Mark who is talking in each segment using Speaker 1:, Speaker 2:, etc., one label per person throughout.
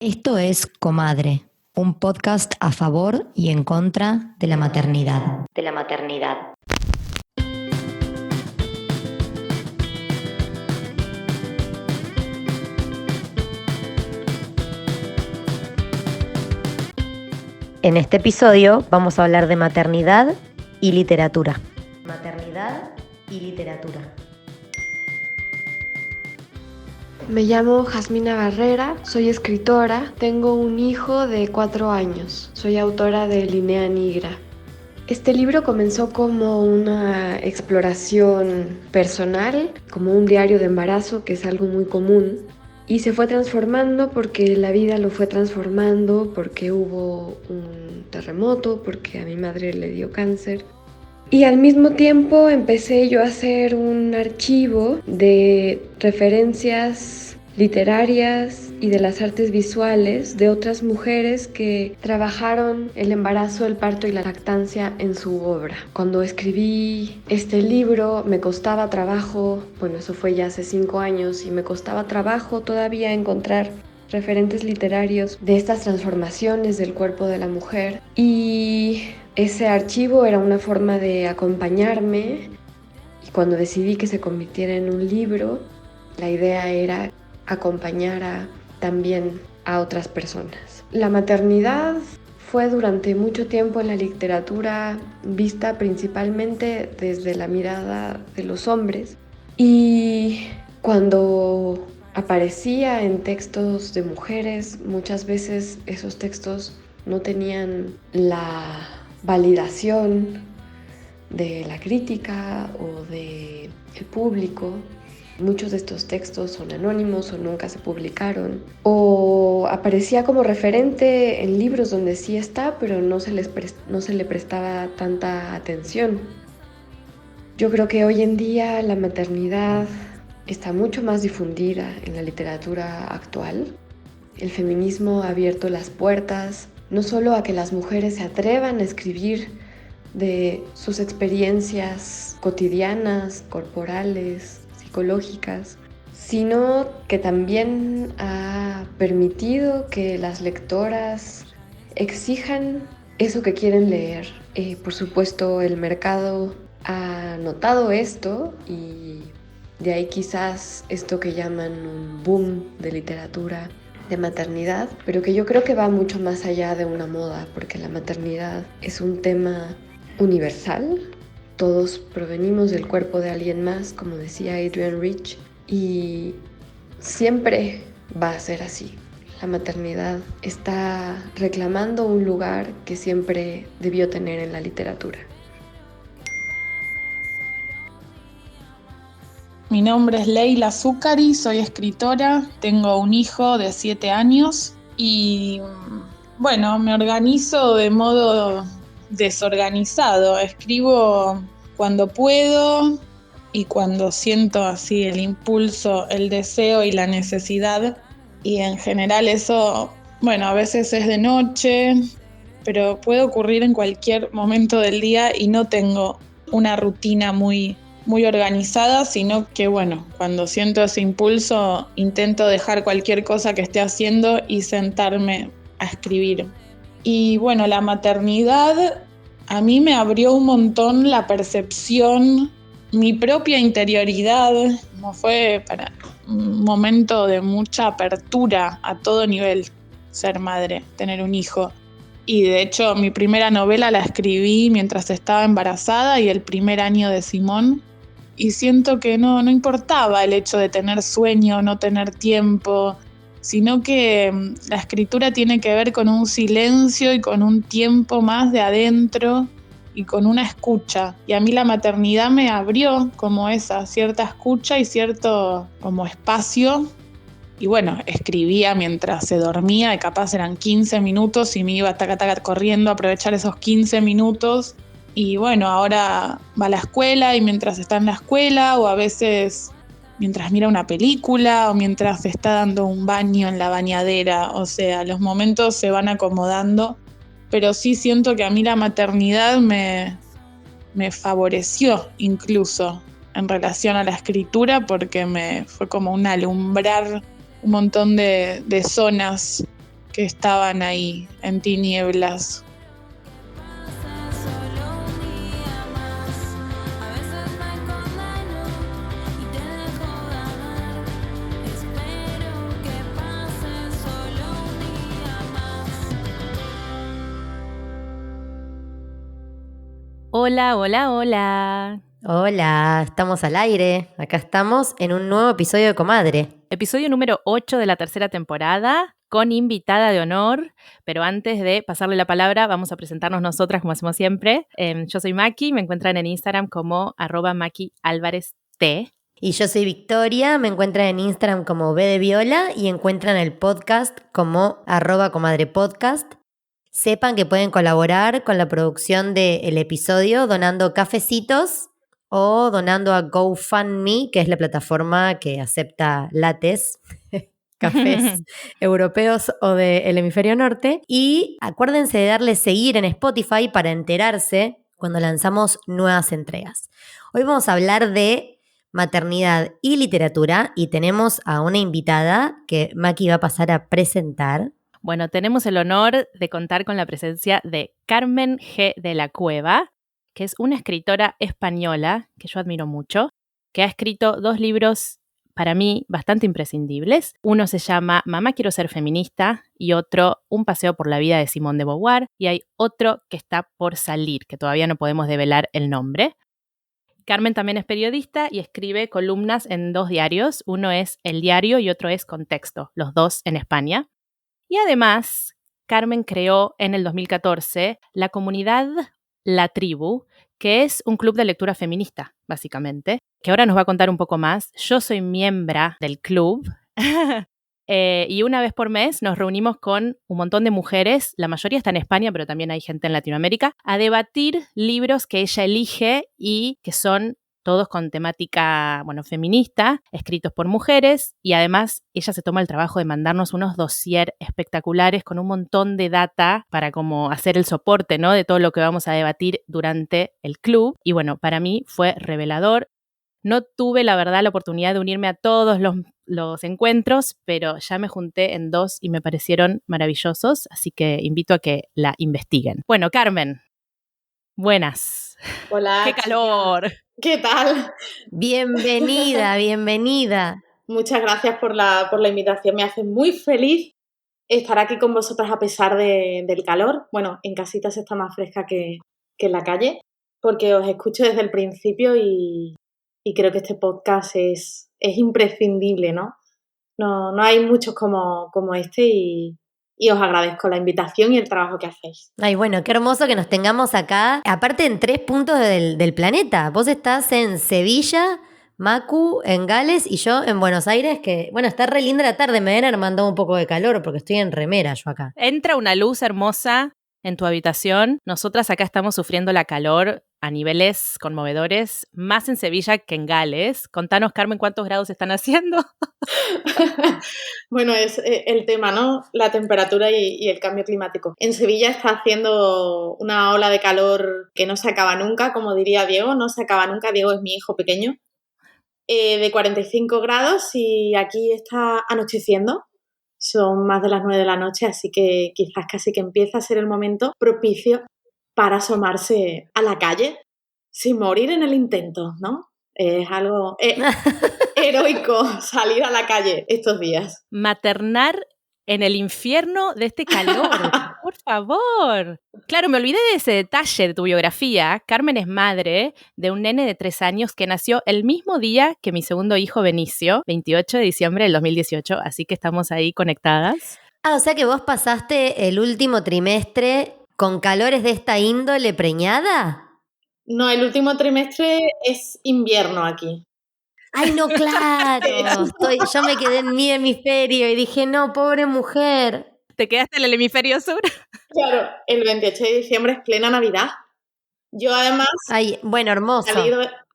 Speaker 1: Esto es Comadre, un podcast a favor y en contra de la maternidad. En este episodio vamos a hablar de maternidad y literatura. Maternidad y literatura.
Speaker 2: Me llamo Jasmina Barrera, soy escritora, tengo un hijo de 4 años, soy autora de Linnea Nigra. Este libro comenzó como una exploración personal, como un diario de embarazo, que es algo muy común, y se fue transformando porque la vida lo fue transformando, porque hubo un terremoto, porque a mi madre le dio cáncer. Y al mismo tiempo empecé yo a hacer un archivo de referencias literarias y de las artes visuales de otras mujeres que trabajaron el embarazo, el parto y la lactancia en su obra. Cuando escribí este libro me costaba trabajo, bueno, eso fue ya hace 5 años, y me costaba trabajo todavía encontrar referentes literarios de estas transformaciones del cuerpo de la mujer, y ese archivo era una forma de acompañarme, y cuando decidí que se convirtiera en un libro, la idea era acompañar también a otras personas. La maternidad fue durante mucho tiempo en la literatura vista principalmente desde la mirada de los hombres, y cuando aparecía en textos de mujeres, muchas veces esos textos no tenían la validación de la crítica o del público. Muchos de estos textos son anónimos o nunca se publicaron, o aparecía como referente en libros donde sí está, pero no se le prestaba tanta atención. Yo creo que hoy en día la maternidad está mucho más difundida en la literatura actual. El feminismo ha abierto las puertas no solo a que las mujeres se atrevan a escribir de sus experiencias cotidianas, corporales, psicológicas, sino que también ha permitido que las lectoras exijan eso que quieren leer. Por supuesto, el mercado ha notado esto, y de ahí quizás esto que llaman un boom de literatura de maternidad, pero que yo creo que va mucho más allá de una moda, porque la maternidad es un tema universal. Todos provenimos del cuerpo de alguien más, como decía Adrienne Rich, y siempre va a ser así. La maternidad está reclamando un lugar que siempre debió tener en la literatura.
Speaker 3: Mi nombre es Leila Zuccari, soy escritora, tengo un hijo de 7 años y bueno, me organizo de modo desorganizado. Escribo cuando puedo y cuando siento así el impulso, el deseo y la necesidad, y en general eso, bueno, a veces es de noche, pero puede ocurrir en cualquier momento del día y no tengo una rutina muy organizada, sino que bueno, cuando siento ese impulso intento dejar cualquier cosa que esté haciendo y sentarme a escribir. Y bueno, la maternidad a mí me abrió un montón la percepción, mi propia interioridad, como fue para un momento de mucha apertura a todo nivel, ser madre, tener un hijo. Y de hecho mi primera novela la escribí mientras estaba embarazada y el primer año de Simón. Y siento que no importaba el hecho de tener sueño, no tener tiempo, sino que la escritura tiene que ver con un silencio y con un tiempo más de adentro y con una escucha. Y a mí la maternidad me abrió como esa cierta escucha y cierto como espacio. Y bueno, escribía mientras se dormía, y capaz eran 15 minutos y me iba taca corriendo a aprovechar esos 15 minutos. Y bueno, ahora va a la escuela y mientras está en la escuela, o a veces mientras mira una película, o mientras está dando un baño en la bañadera. O sea, los momentos se van acomodando, pero sí siento que a mí la maternidad me favoreció incluso en relación a la escritura, porque me fue como un alumbrar un montón de zonas que estaban ahí en tinieblas.
Speaker 4: Hola, hola, hola.
Speaker 1: Hola, estamos al aire. Acá estamos en un nuevo episodio de Comadre.
Speaker 4: Episodio número 8 de la tercera temporada, con invitada de honor. Pero antes de pasarle la palabra, vamos a presentarnos nosotras como hacemos siempre. Yo soy Maki, me encuentran en Instagram como @MakiAlvarezT.
Speaker 1: Y yo soy Victoria, me encuentran en Instagram como B de Viola y encuentran el podcast como @comadrepodcast. Sepan que pueden colaborar con la producción del episodio donando cafecitos o donando a GoFundMe, que es la plataforma que acepta lates, cafés europeos o del hemisferio norte. Y acuérdense de darle seguir en Spotify para enterarse cuando lanzamos nuevas entregas. Hoy vamos a hablar de maternidad y literatura y tenemos a una invitada que Maki va a pasar a presentar.
Speaker 4: Bueno, tenemos el honor de contar con la presencia de Carmen G. de la Cueva, que es una escritora española que yo admiro mucho, que ha escrito 2 libros para mí bastante imprescindibles. Uno se llama Mamá quiero ser feminista y otro Un paseo por la vida de Simone de Beauvoir, y hay otro que está por salir, que todavía no podemos develar el nombre. Carmen también es periodista y escribe columnas en 2 diarios. Uno es El Diario y otro es Contexto, los 2 en España. Y además, Carmen creó en el 2014 la comunidad La Tribu, que es un club de lectura feminista, básicamente, que ahora nos va a contar un poco más. Yo soy miembro del club y una vez por mes nos reunimos con un montón de mujeres, la mayoría está en España, pero también hay gente en Latinoamérica, a debatir libros que ella elige y que son todos con temática, feminista, escritos por mujeres, y además ella se toma el trabajo de mandarnos unos dossier espectaculares con un montón de data para como hacer el soporte, ¿no?, de todo lo que vamos a debatir durante el club. Y bueno, para mí fue revelador. No tuve, la verdad, la oportunidad de unirme a todos los encuentros, pero ya me junté en 2 y me parecieron maravillosos, así que invito a que la investiguen. Bueno, Carmen, buenas.
Speaker 5: Hola.
Speaker 4: ¡Qué calor!
Speaker 5: ¿Qué tal?
Speaker 1: Bienvenida, bienvenida.
Speaker 5: Muchas gracias por la invitación. Me hace muy feliz estar aquí con vosotras a pesar del calor. Bueno, en casita se está más fresca que en la calle, porque os escucho desde el principio y creo que este podcast es imprescindible, ¿no? No hay muchos como este y os agradezco la invitación y el trabajo que hacéis.
Speaker 1: Ay, bueno, qué hermoso que nos tengamos acá, aparte en 3 puntos del planeta. Vos estás en Sevilla, Macu en Gales y yo en Buenos Aires, que, bueno, está re linda la tarde, me ven armando un poco de calor porque estoy en remera yo acá.
Speaker 4: Entra una luz hermosa en tu habitación. Nosotras acá estamos sufriendo la calor a niveles conmovedores, más en Sevilla que en Gales. Contanos, Carmen, ¿cuántos grados están haciendo?
Speaker 5: Bueno, es el tema, ¿no? La temperatura y el cambio climático. En Sevilla está haciendo una ola de calor que no se acaba nunca, como diría Diego, no se acaba nunca. Diego es mi hijo pequeño, de 45 grados y aquí está anocheciendo. Son más de las 9 de la noche, así que quizás casi que empieza a ser el momento propicio para asomarse a la calle sin morir en el intento, ¿no? Es algo heroico salir a la calle estos días.
Speaker 4: Maternar en el infierno de este calor, por favor. Claro, me olvidé de ese detalle de tu biografía. Carmen es madre de un nene de 3 años que nació el mismo día que mi segundo hijo Benicio, 28 de diciembre del 2018, así que estamos ahí conectadas.
Speaker 1: Ah, o sea que vos pasaste el último trimestre con calores de esta índole preñada.
Speaker 5: No, el último trimestre es invierno aquí.
Speaker 1: Ay, no, claro. Yo me quedé en mi hemisferio y dije, no, pobre mujer.
Speaker 4: ¿Te quedaste en el hemisferio sur?
Speaker 5: Claro, el 28 de diciembre es plena Navidad. Yo además...
Speaker 1: Ay, bueno, hermoso.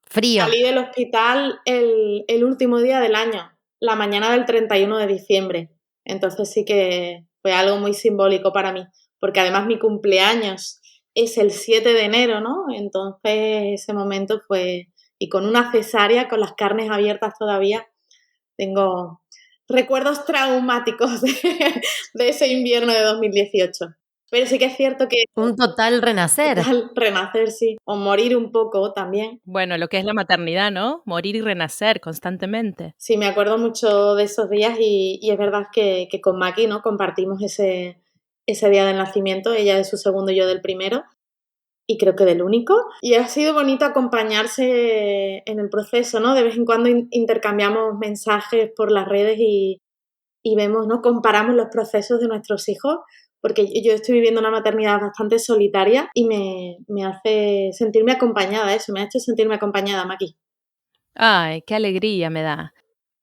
Speaker 1: Frío.
Speaker 5: Salí del hospital el último día del año, la mañana del 31 de diciembre. Entonces sí que fue algo muy simbólico para mí, porque además mi cumpleaños es el 7 de enero, ¿no? Entonces ese momento fue... Y con una cesárea, con las carnes abiertas todavía, tengo recuerdos traumáticos de ese invierno de 2018. Pero sí que es cierto que...
Speaker 1: Un total renacer.
Speaker 5: Total renacer, sí. O morir un poco también.
Speaker 4: Bueno, lo que es la maternidad, ¿no? Morir y renacer constantemente.
Speaker 5: Sí, me acuerdo mucho de esos días y es verdad que con Maki, ¿no? Compartimos ese día del nacimiento, ella de su segundo y yo del primero, y creo que del único. Y ha sido bonito acompañarse en el proceso, ¿no? De vez en cuando intercambiamos mensajes por las redes y vemos, ¿no? Comparamos los procesos de nuestros hijos, porque yo estoy viviendo una maternidad bastante solitaria y me hace sentirme acompañada, eso, me ha hecho sentirme acompañada, Maki.
Speaker 4: Ay, qué alegría me da.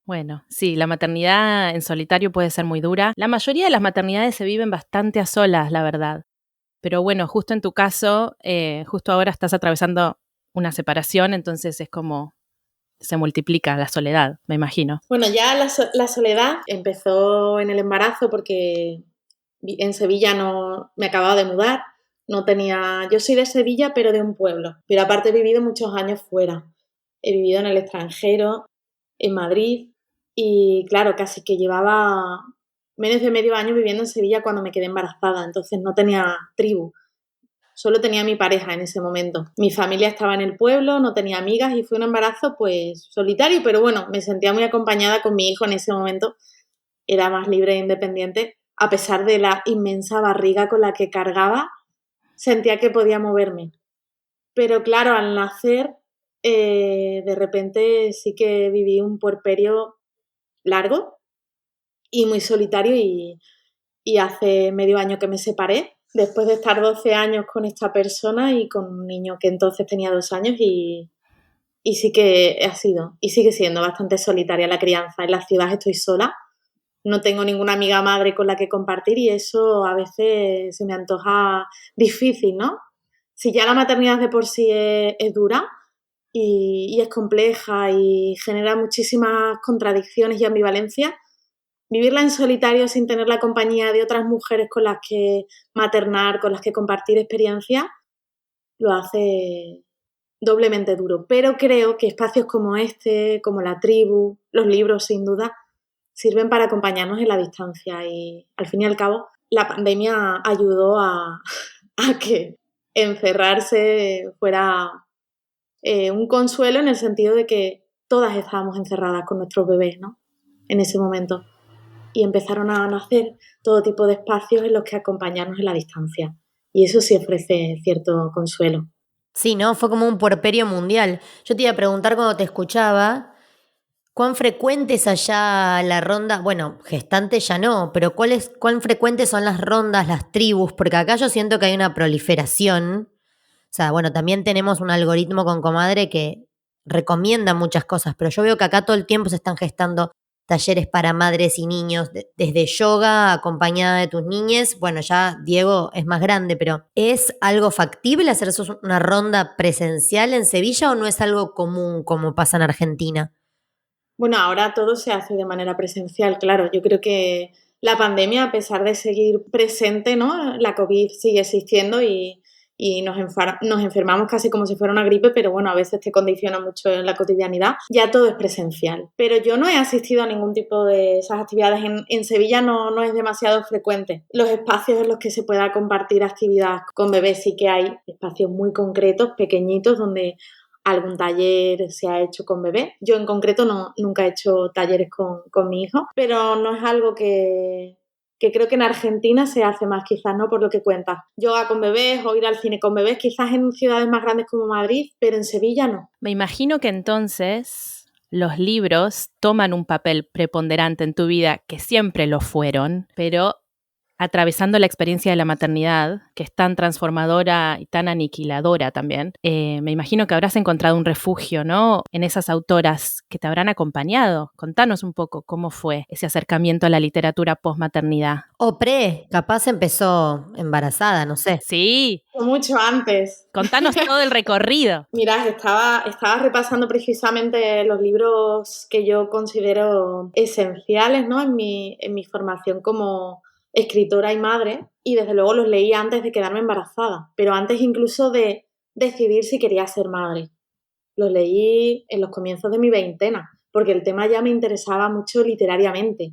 Speaker 4: Bueno, sí, la maternidad en solitario puede ser muy dura. La mayoría de las maternidades se viven bastante a solas, la verdad. Pero bueno, justo en tu caso, justo ahora estás atravesando una separación, entonces es como se multiplica la soledad, me imagino.
Speaker 5: Bueno, ya la soledad empezó en el embarazo porque en Sevilla no me acababa de mudar, no tenía... Yo soy de Sevilla, pero de un pueblo. Pero aparte he vivido muchos años fuera. He vivido en el extranjero, en Madrid, y claro, casi que llevaba menos de medio año viviendo en Sevilla cuando me quedé embarazada, entonces no tenía tribu. Solo tenía a mi pareja en ese momento. Mi familia estaba en el pueblo, no tenía amigas y fue un embarazo pues solitario, pero bueno, me sentía muy acompañada con mi hijo en ese momento. Era más libre e independiente. A pesar de la inmensa barriga con la que cargaba, sentía que podía moverme. Pero claro, al nacer, de repente sí que viví un puerperio largo y muy solitario y hace medio año que me separé, después de estar 12 años con esta persona y con un niño que entonces tenía 2 años y sí que ha sido y sigue siendo bastante solitaria la crianza. En la ciudad estoy sola, no tengo ninguna amiga madre con la que compartir y eso a veces se me antoja difícil, ¿no? Si ya la maternidad de por sí es dura y es compleja y genera muchísimas contradicciones y ambivalencias, vivirla en solitario sin tener la compañía de otras mujeres con las que maternar, con las que compartir experiencias, lo hace doblemente duro. Pero creo que espacios como este, como la tribu, los libros sin duda, sirven para acompañarnos en la distancia y al fin y al cabo la pandemia ayudó a que encerrarse fuera un consuelo en el sentido de que todas estábamos encerradas con nuestros bebés, ¿no? En ese momento. Y empezaron a nacer todo tipo de espacios en los que acompañarnos en la distancia. Y eso sí ofrece cierto consuelo.
Speaker 1: Sí, ¿no? Fue como un puerperio mundial. Yo te iba a preguntar cuando te escuchaba, ¿cuán frecuente es allá la ronda? Bueno, gestante ya no, pero ¿cuán frecuentes son las rondas, las tribus? Porque acá yo siento que hay una proliferación. O sea, bueno, también tenemos un algoritmo con Comadre que recomienda muchas cosas, pero yo veo que acá todo el tiempo se están gestando talleres para madres y niños, desde yoga acompañada de tus niñes. Bueno, ya Diego es más grande, pero ¿es algo factible hacer eso, una ronda presencial en Sevilla o no es algo común como pasa en Argentina?
Speaker 5: Bueno, ahora todo se hace de manera presencial, claro. Yo creo que la pandemia, a pesar de seguir presente, ¿no? La COVID sigue existiendo y nos enfermamos casi como si fuera una gripe, pero bueno, a veces te condiciona mucho en la cotidianidad. Ya todo es presencial. Pero yo no he asistido a ningún tipo de esas actividades. En Sevilla no es demasiado frecuente. Los espacios en los que se pueda compartir actividad con bebés sí que hay espacios muy concretos, pequeñitos, donde algún taller se ha hecho con bebés. Yo en concreto nunca he hecho talleres con mi hijo, pero no es algo que creo que en Argentina se hace más, quizás, ¿no? Por lo que cuentas. Yoga con bebés o ir al cine con bebés, quizás en ciudades más grandes como Madrid, pero en Sevilla no.
Speaker 4: Me imagino que entonces los libros toman un papel preponderante en tu vida, que siempre lo fueron, pero atravesando la experiencia de la maternidad, que es tan transformadora y tan aniquiladora también, me imagino que habrás encontrado un refugio, ¿no? En esas autoras que te habrán acompañado. Contanos un poco cómo fue ese acercamiento a la literatura post-maternidad.
Speaker 1: O capaz empezó embarazada, no sé.
Speaker 4: Sí,
Speaker 5: Mucho antes.
Speaker 4: contanos todo el recorrido.
Speaker 5: Mirad, estaba repasando precisamente los libros que yo considero esenciales, ¿no? En mi formación como escritora y madre, y desde luego los leí antes de quedarme embarazada, pero antes incluso de decidir si quería ser madre. Los leí en los comienzos de mi veintena, porque el tema ya me interesaba mucho literariamente.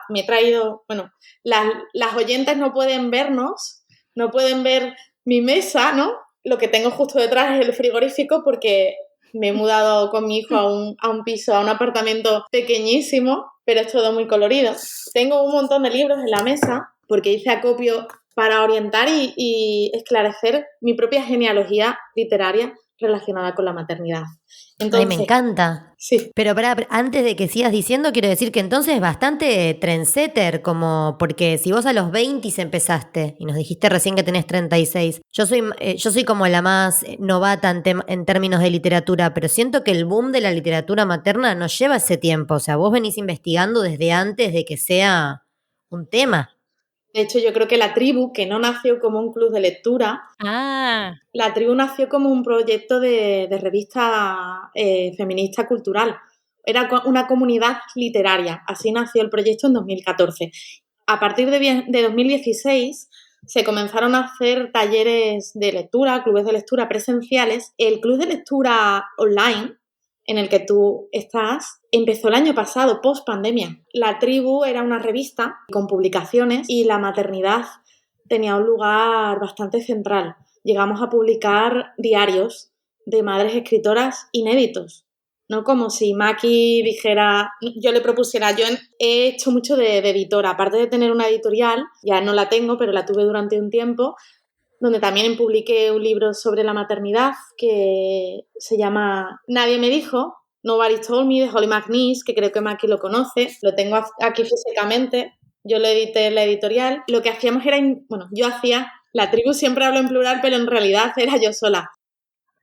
Speaker 5: Me he traído, bueno, las oyentes no pueden vernos, no pueden ver mi mesa, ¿no? Lo que tengo justo detrás es el frigorífico porque me he mudado con mi hijo a un piso, a un apartamento pequeñísimo, pero es todo muy colorido. Tengo un montón de libros en la mesa porque hice acopio para orientar y esclarecer mi propia genealogía literaria relacionada con la maternidad. Entonces,
Speaker 1: Ay, me encanta.
Speaker 5: Sí.
Speaker 1: Pero antes de que sigas diciendo, quiero decir que entonces es bastante trendsetter, como porque si vos a los 20 empezaste y nos dijiste recién que tenés 36, yo soy como la más novata en términos de literatura, pero siento que el boom de la literatura materna nos lleva ese tiempo, o sea, vos venís investigando desde antes de que sea un tema.
Speaker 5: De hecho, yo creo que La Tribu, que no nació como un club de lectura, La Tribu nació como un proyecto de revista feminista cultural. Era una comunidad literaria. Así nació el proyecto en 2014. A partir de 2016 se comenzaron a hacer talleres de lectura, clubes de lectura presenciales. El club de lectura online, en el que tú estás, empezó el año pasado, post pandemia. La Tribu era una revista con publicaciones y la maternidad tenía un lugar bastante central. Llegamos a publicar diarios de madres escritoras inéditos, ¿no? Como si Maki dijera, yo le propusiera, yo he hecho mucho de editora, aparte de tener una editorial, ya no la tengo, pero la tuve durante un tiempo, donde también publiqué un libro sobre la maternidad que se llama Nadie me dijo, Nobody Told Me, de Holly McNeice, que creo que Maki lo conoce, lo tengo aquí físicamente, yo lo edité en la editorial. Lo que hacíamos era, yo hacía, La Tribu siempre hablo en plural, pero en realidad era yo sola.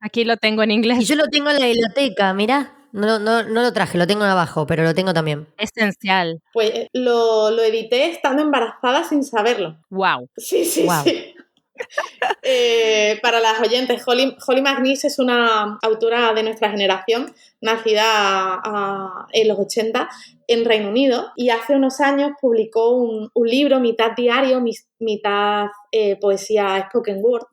Speaker 4: Aquí lo tengo en inglés.
Speaker 1: Y yo lo tengo en la biblioteca, mirá. No lo traje, lo tengo abajo, pero lo tengo también.
Speaker 4: Esencial.
Speaker 5: Pues lo edité estando embarazada sin saberlo.
Speaker 4: Wow.
Speaker 5: Sí.
Speaker 1: Wow.
Speaker 5: Para las oyentes, Holly McNeice es una autora de nuestra generación, nacida en los 80 en Reino Unido, y hace unos años publicó un libro, mitad diario, mitad poesía spoken word,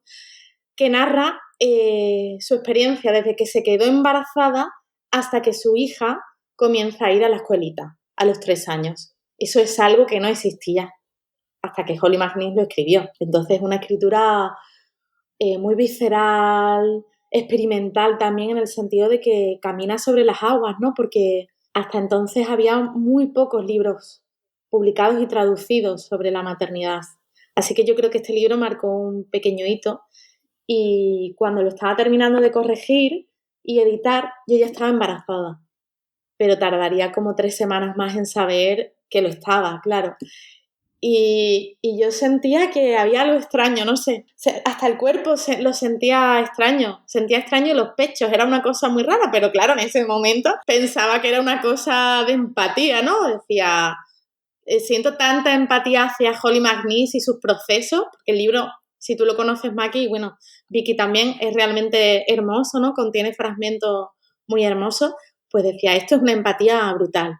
Speaker 5: que narra su experiencia desde que se quedó embarazada hasta que su hija comienza a ir a la escuelita a los 3 años. Eso es algo que no existía hasta que Holly McNeice lo escribió. Entonces, una escritura muy visceral, experimental también, en el sentido de que camina sobre las aguas, ¿no? Porque hasta entonces había muy pocos libros publicados y traducidos sobre la maternidad. Así que yo creo que este libro marcó un pequeño hito, y cuando lo estaba terminando de corregir y editar, yo ya estaba embarazada, pero tardaría como 3 semanas más en saber que lo estaba, claro. Y yo sentía que había algo extraño, no sé, hasta el cuerpo lo sentía extraño los pechos, era una cosa muy rara, pero claro, en ese momento pensaba que era una cosa de empatía, ¿no? Decía, siento tanta empatía hacia Holly McNeice y sus procesos, porque el libro, si tú lo conoces, Maki, y bueno, Vicky también, es realmente hermoso, ¿no? Contiene fragmentos muy hermosos, pues decía, esto es una empatía brutal.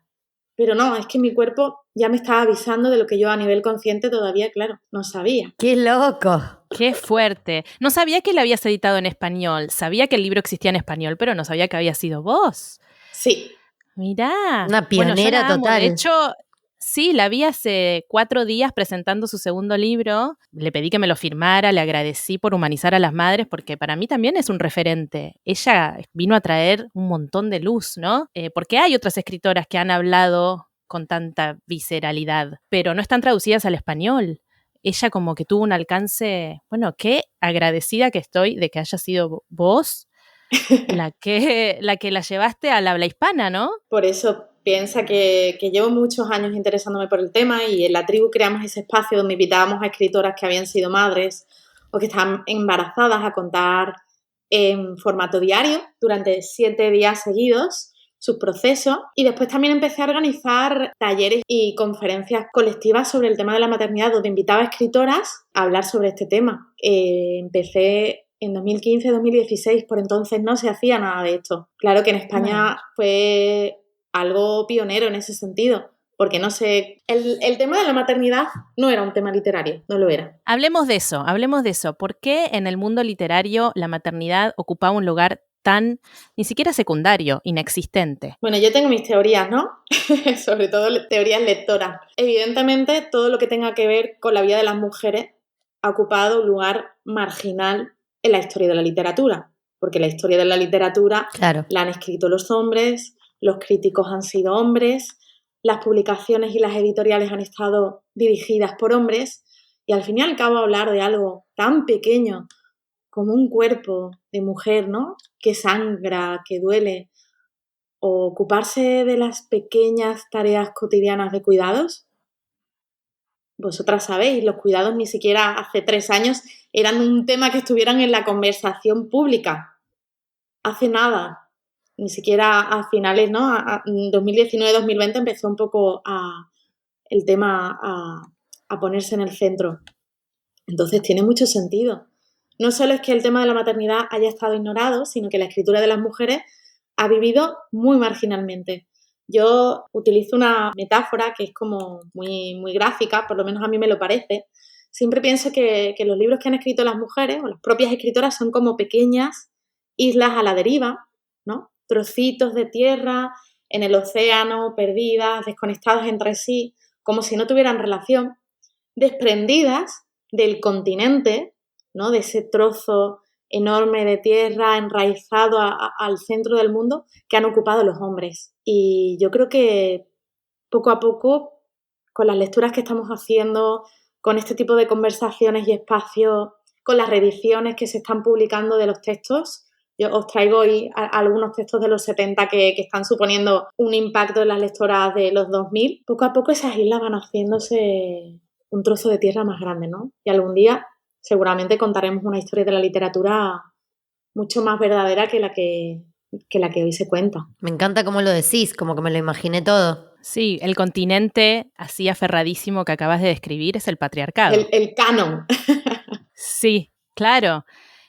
Speaker 5: Pero no, es que mi cuerpo ya me estaba avisando de lo que yo a nivel consciente todavía, claro, no sabía.
Speaker 1: ¡Qué loco!
Speaker 4: ¡Qué fuerte! No sabía que lo habías editado en español. Sabía que el libro existía en español, pero no sabía que había sido vos.
Speaker 5: Sí.
Speaker 4: Mirá.
Speaker 1: Una pionera
Speaker 4: yo la amo.
Speaker 1: total.
Speaker 4: De hecho, sí, la vi hace 4 días presentando su segundo libro. Le pedí que me lo firmara, le agradecí por humanizar a las madres, porque para mí también es un referente. Ella vino a traer un montón de luz, ¿no? Porque hay otras escritoras que han hablado con tanta visceralidad, pero no están traducidas al español. Ella como que tuvo un alcance, bueno, qué agradecida que estoy de que haya sido vos la que la llevaste al habla hispana, ¿no?
Speaker 5: Por eso piensa que llevo muchos años interesándome por el tema, y en La Tribu creamos ese espacio donde invitábamos a escritoras que habían sido madres o que estaban embarazadas a contar en formato diario durante 7 días seguidos sus procesos, y después también empecé a organizar talleres y conferencias colectivas sobre el tema de la maternidad, donde invitaba a escritoras a hablar sobre este tema. Empecé en 2015-2016, por entonces no se hacía nada de esto. Claro que en España fue algo pionero en ese sentido, porque no sé, el tema de la maternidad no era un tema literario, no lo era.
Speaker 4: Hablemos de eso. ¿Por qué en el mundo literario la maternidad ocupaba un lugar tan, ni siquiera secundario, inexistente.
Speaker 5: Bueno, yo tengo mis teorías, ¿no? Sobre todo teorías lectoras. Evidentemente, todo lo que tenga que ver con la vida de las mujeres ha ocupado un lugar marginal en la historia de la literatura, porque la historia de la literatura la han escrito los hombres, los críticos han sido hombres, las publicaciones y las editoriales han estado dirigidas por hombres, y al fin y al cabo hablar de algo tan pequeño como un cuerpo de mujer, ¿no?, que sangra, que duele, o ocuparse de las pequeñas tareas cotidianas de cuidados. Vosotras sabéis, los cuidados ni siquiera hace 3 años eran un tema que estuvieran en la conversación pública. Hace nada, ni siquiera a finales, ¿no? A 2019-2020 empezó un poco el tema a ponerse en el centro. Entonces tiene mucho sentido. No solo es que el tema de la maternidad haya estado ignorado, sino que la escritura de las mujeres ha vivido muy marginalmente. Yo utilizo una metáfora que es como muy, muy gráfica, por lo menos a mí me lo parece. Siempre pienso que los libros que han escrito las mujeres o las propias escritoras son como pequeñas islas a la deriva, ¿no? Trocitos de tierra en el océano, perdidas, desconectadas entre sí, como si no tuvieran relación, desprendidas del continente, ¿no?, de ese trozo enorme de tierra enraizado al centro del mundo que han ocupado los hombres. Y yo creo que poco a poco, con las lecturas que estamos haciendo, con este tipo de conversaciones y espacios, con las reediciones que se están publicando de los textos, yo os traigo hoy algunos textos de los 70 que están suponiendo un impacto en las lectoras de los 2000. Poco a poco esas islas van haciéndose un trozo de tierra más grande, ¿no? Y algún día seguramente contaremos una historia de la literatura mucho más verdadera que la que hoy se cuenta.
Speaker 1: Me encanta cómo lo decís, como que me lo imaginé todo.
Speaker 4: Sí, el continente así aferradísimo que acabas de describir es el patriarcado.
Speaker 5: El canon.
Speaker 4: Sí, claro.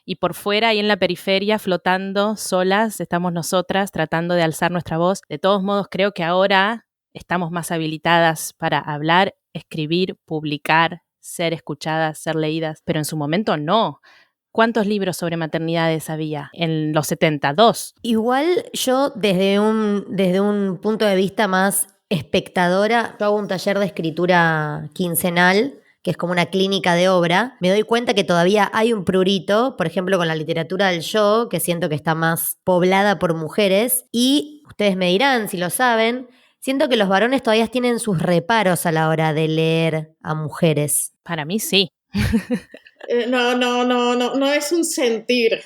Speaker 4: Y por fuera, ahí en la periferia, flotando solas, estamos nosotras tratando de alzar nuestra voz. De todos modos, creo que ahora estamos más habilitadas para hablar, escribir, publicar, ser escuchadas, ser leídas, pero en su momento no. ¿Cuántos libros sobre maternidades había en los 70? 2.
Speaker 1: Igual yo desde un punto de vista más espectadora, yo hago un taller de escritura quincenal, que es como una clínica de obra. Me doy cuenta que todavía hay un prurito, por ejemplo, con la literatura del yo, que siento que está más poblada por mujeres, y ustedes me dirán si lo saben, siento que los varones todavía tienen sus reparos a la hora de leer a mujeres.
Speaker 4: Para mí sí.
Speaker 5: No es un sentir.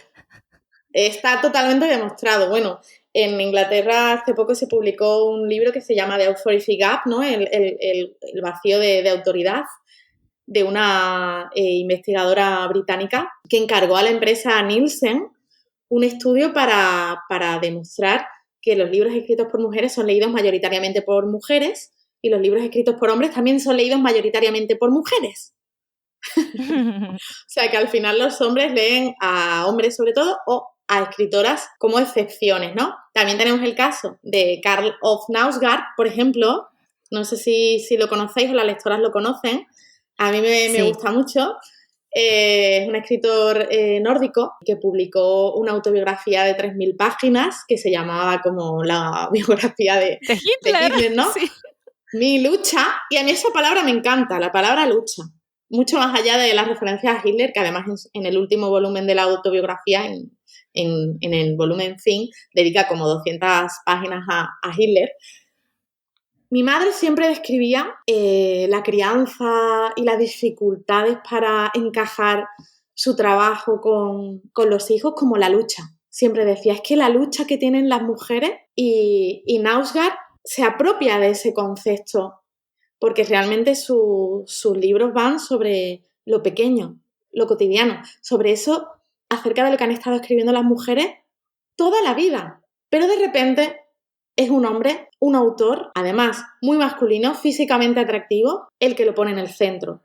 Speaker 5: Está totalmente demostrado. Bueno, en Inglaterra hace poco se publicó un libro que se llama The Authority Gap, ¿no? El vacío de autoridad, de una investigadora británica que encargó a la empresa Nielsen un estudio para demostrar que los libros escritos por mujeres son leídos mayoritariamente por mujeres y los libros escritos por hombres también son leídos mayoritariamente por mujeres. O sea que al final los hombres leen a hombres sobre todo o a escritoras como excepciones, ¿no? También tenemos el caso de Karl Ove Knausgaard, por ejemplo. No sé si lo conocéis o las lectoras lo conocen. A mí me gusta mucho. Es un escritor nórdico que publicó una autobiografía de 3.000 páginas que se llamaba como la biografía de Hitler, ¿no? Sí. Mi lucha. Y a mí esa palabra me encanta, la palabra lucha. Mucho más allá de las referencias a Hitler, que además en el último volumen de la autobiografía, en el volumen fin, dedica como 200 páginas a Hitler. Mi madre siempre describía la crianza y las dificultades para encajar su trabajo con los hijos como la lucha. Siempre decía, es que la lucha que tienen las mujeres y Knausgaard se apropia de ese concepto porque realmente sus libros van sobre lo pequeño, lo cotidiano, sobre eso, acerca de lo que han estado escribiendo las mujeres toda la vida. Pero de repente es un hombre, un autor, además muy masculino, físicamente atractivo, el que lo pone en el centro.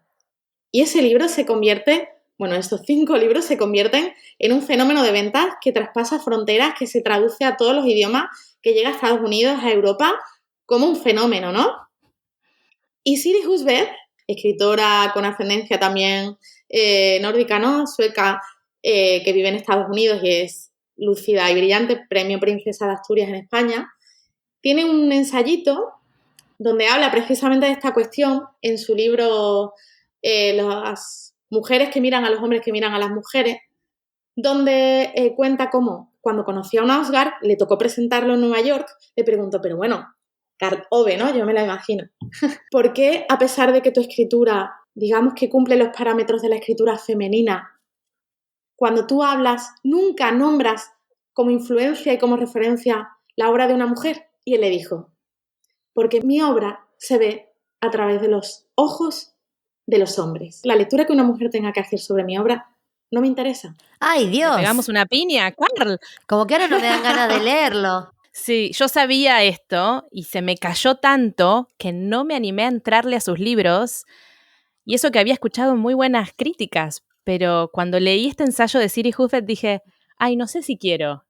Speaker 5: Y ese libro se convierte, estos 5 libros se convierten en un fenómeno de ventas que traspasa fronteras, que se traduce a todos los idiomas, que llega a Estados Unidos, a Europa, como un fenómeno, ¿no? Y Siri Husberg, escritora con ascendencia también nórdica, ¿no? Sueca, que vive en Estados Unidos y es lúcida y brillante, premio Princesa de Asturias en España, tiene un ensayito donde habla precisamente de esta cuestión en su libro Las mujeres que miran a los hombres que miran a las mujeres, donde cuenta cómo cuando conoció a Knausgaard, le tocó presentarlo en Nueva York, le preguntó, pero bueno, Karl Ove, ¿no? Yo me la imagino. ¿Por qué, a pesar de que tu escritura, digamos que cumple los parámetros de la escritura femenina, cuando tú hablas, nunca nombras como influencia y como referencia la obra de una mujer? Y él le dijo, porque mi obra se ve a través de los ojos de los hombres. La lectura que una mujer tenga que hacer sobre mi obra no me interesa.
Speaker 1: ¡Ay, Dios!
Speaker 4: ¿Le pegamos una piña, Carl?
Speaker 1: Como que ahora no me dan ganas de leerlo.
Speaker 4: Sí, yo sabía esto y se me cayó tanto que no me animé a entrarle a sus libros, y eso que había escuchado muy buenas críticas, pero cuando leí este ensayo de Siri Houffet dije, ay, no sé si quiero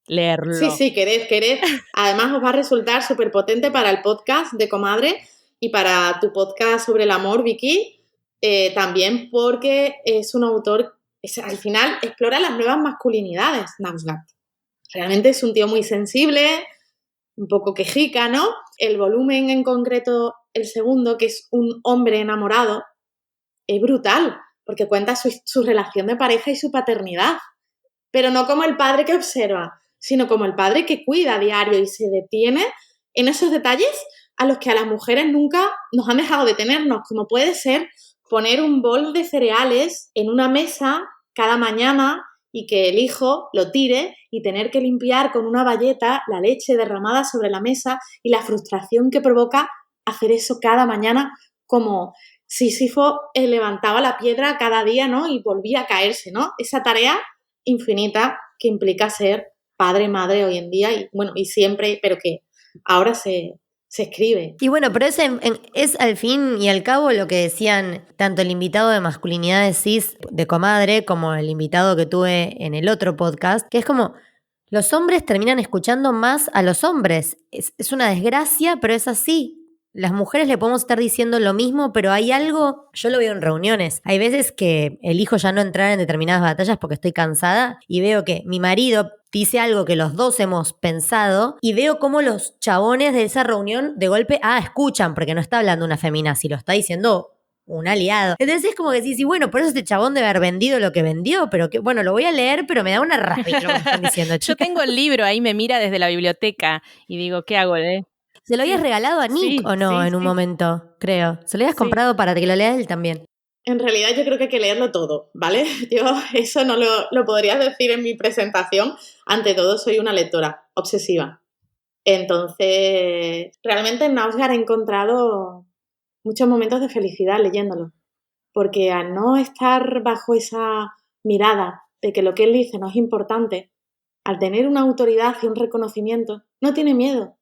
Speaker 4: leerlo.
Speaker 5: Sí, querés. Además os va a resultar súper potente para el podcast de Comadre y para tu podcast sobre el amor, Vicky, también porque es un autor, al final explora las nuevas masculinidades, Knausgaard. Realmente es un tío muy sensible, un poco quejica, ¿no? El volumen en concreto, el segundo, que es Un hombre enamorado, es brutal, porque cuenta su relación de pareja y su paternidad, pero no como el padre que observa, sino como el padre que cuida a diario y se detiene en esos detalles a los que a las mujeres nunca nos han dejado detenernos, como puede ser poner un bol de cereales en una mesa cada mañana y que el hijo lo tire y tener que limpiar con una bayeta la leche derramada sobre la mesa y la frustración que provoca hacer eso cada mañana, como Sísifo levantaba la piedra cada día, ¿no? Y volvía a caerse, ¿no? Esa tarea infinita que implica ser padre, madre hoy en día y bueno, y siempre, pero que ahora se escribe.
Speaker 1: Y bueno, pero es al fin y al cabo lo que decían tanto el invitado de Masculinidades Cis de Comadre como el invitado que tuve en el otro podcast, que es como los hombres terminan escuchando más a los hombres. Es una desgracia, pero es así. Las mujeres le podemos estar diciendo lo mismo, pero hay algo, yo lo veo en reuniones. Hay veces que elijo ya no entrar en determinadas batallas porque estoy cansada y veo que mi marido dice algo que los dos hemos pensado y veo cómo los chabones de esa reunión de golpe, escuchan, porque no está hablando una feminazi, lo está diciendo un aliado. Entonces es como que sí, bueno, por eso este chabón debe haber vendido lo que vendió, pero que bueno, lo voy a leer, pero me da una rabia lo que me están diciendo, chicas.
Speaker 4: Yo tengo el libro, ahí me mira desde la biblioteca y digo, ¿qué hago?
Speaker 1: ¿Se lo habías regalado a Nick o no en un momento? Creo. ¿Se lo habías comprado para que lo lea él también?
Speaker 5: En realidad yo creo que hay que leerlo todo, ¿vale? Yo eso no lo podría decir en mi presentación. Ante todo soy una lectora obsesiva. Entonces, realmente en Knausgaard he encontrado muchos momentos de felicidad leyéndolo. Porque al no estar bajo esa mirada de que lo que él dice no es importante, al tener una autoridad y un reconocimiento, no tiene miedo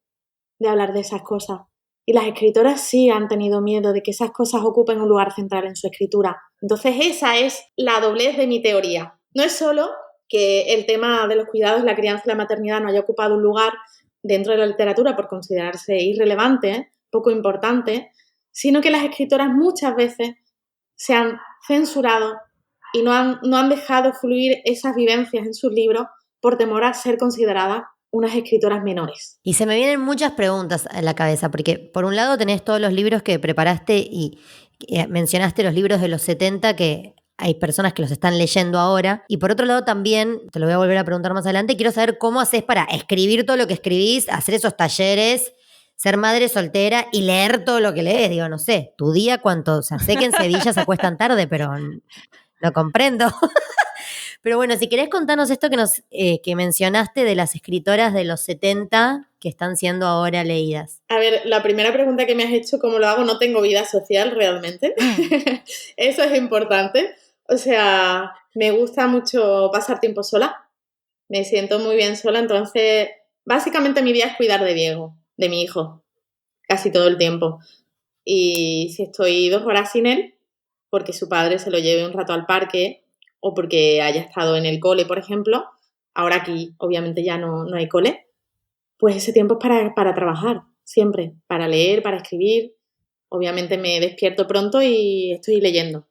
Speaker 5: de hablar de esas cosas. Y las escritoras sí han tenido miedo de que esas cosas ocupen un lugar central en su escritura. Entonces esa es la doblez de mi teoría. No es solo que el tema de los cuidados, la crianza y la maternidad no haya ocupado un lugar dentro de la literatura por considerarse irrelevante, poco importante, sino que las escritoras muchas veces se han censurado y no han dejado fluir esas vivencias en sus libros por temor a ser consideradas unas escritoras menores.
Speaker 1: Y se me vienen muchas preguntas a la cabeza, porque por un lado tenés todos los libros que preparaste y mencionaste los libros de los 70 que hay personas que los están leyendo ahora. Y por otro lado también, te lo voy a volver a preguntar más adelante, quiero saber cómo haces para escribir todo lo que escribís, hacer esos talleres, ser madre soltera y leer todo lo que lees. Digo, no sé, tu día cuánto, o sea, sé que en Sevilla se acuestan tarde, pero lo comprendo. Pero bueno, si querés contarnos esto que mencionaste de las escritoras de los 70 que están siendo ahora leídas.
Speaker 5: A ver, la primera pregunta que me has hecho, ¿cómo lo hago? No tengo vida social realmente. Eso es importante. O sea, me gusta mucho pasar tiempo sola. Me siento muy bien sola, entonces básicamente mi día es cuidar de Diego, de mi hijo, casi todo el tiempo. Y si estoy 2 horas sin él, porque su padre se lo lleve un rato al parque o porque haya estado en el cole, por ejemplo, ahora aquí obviamente ya no hay cole, pues ese tiempo es para trabajar, siempre, para leer, para escribir. Obviamente me despierto pronto y estoy leyendo.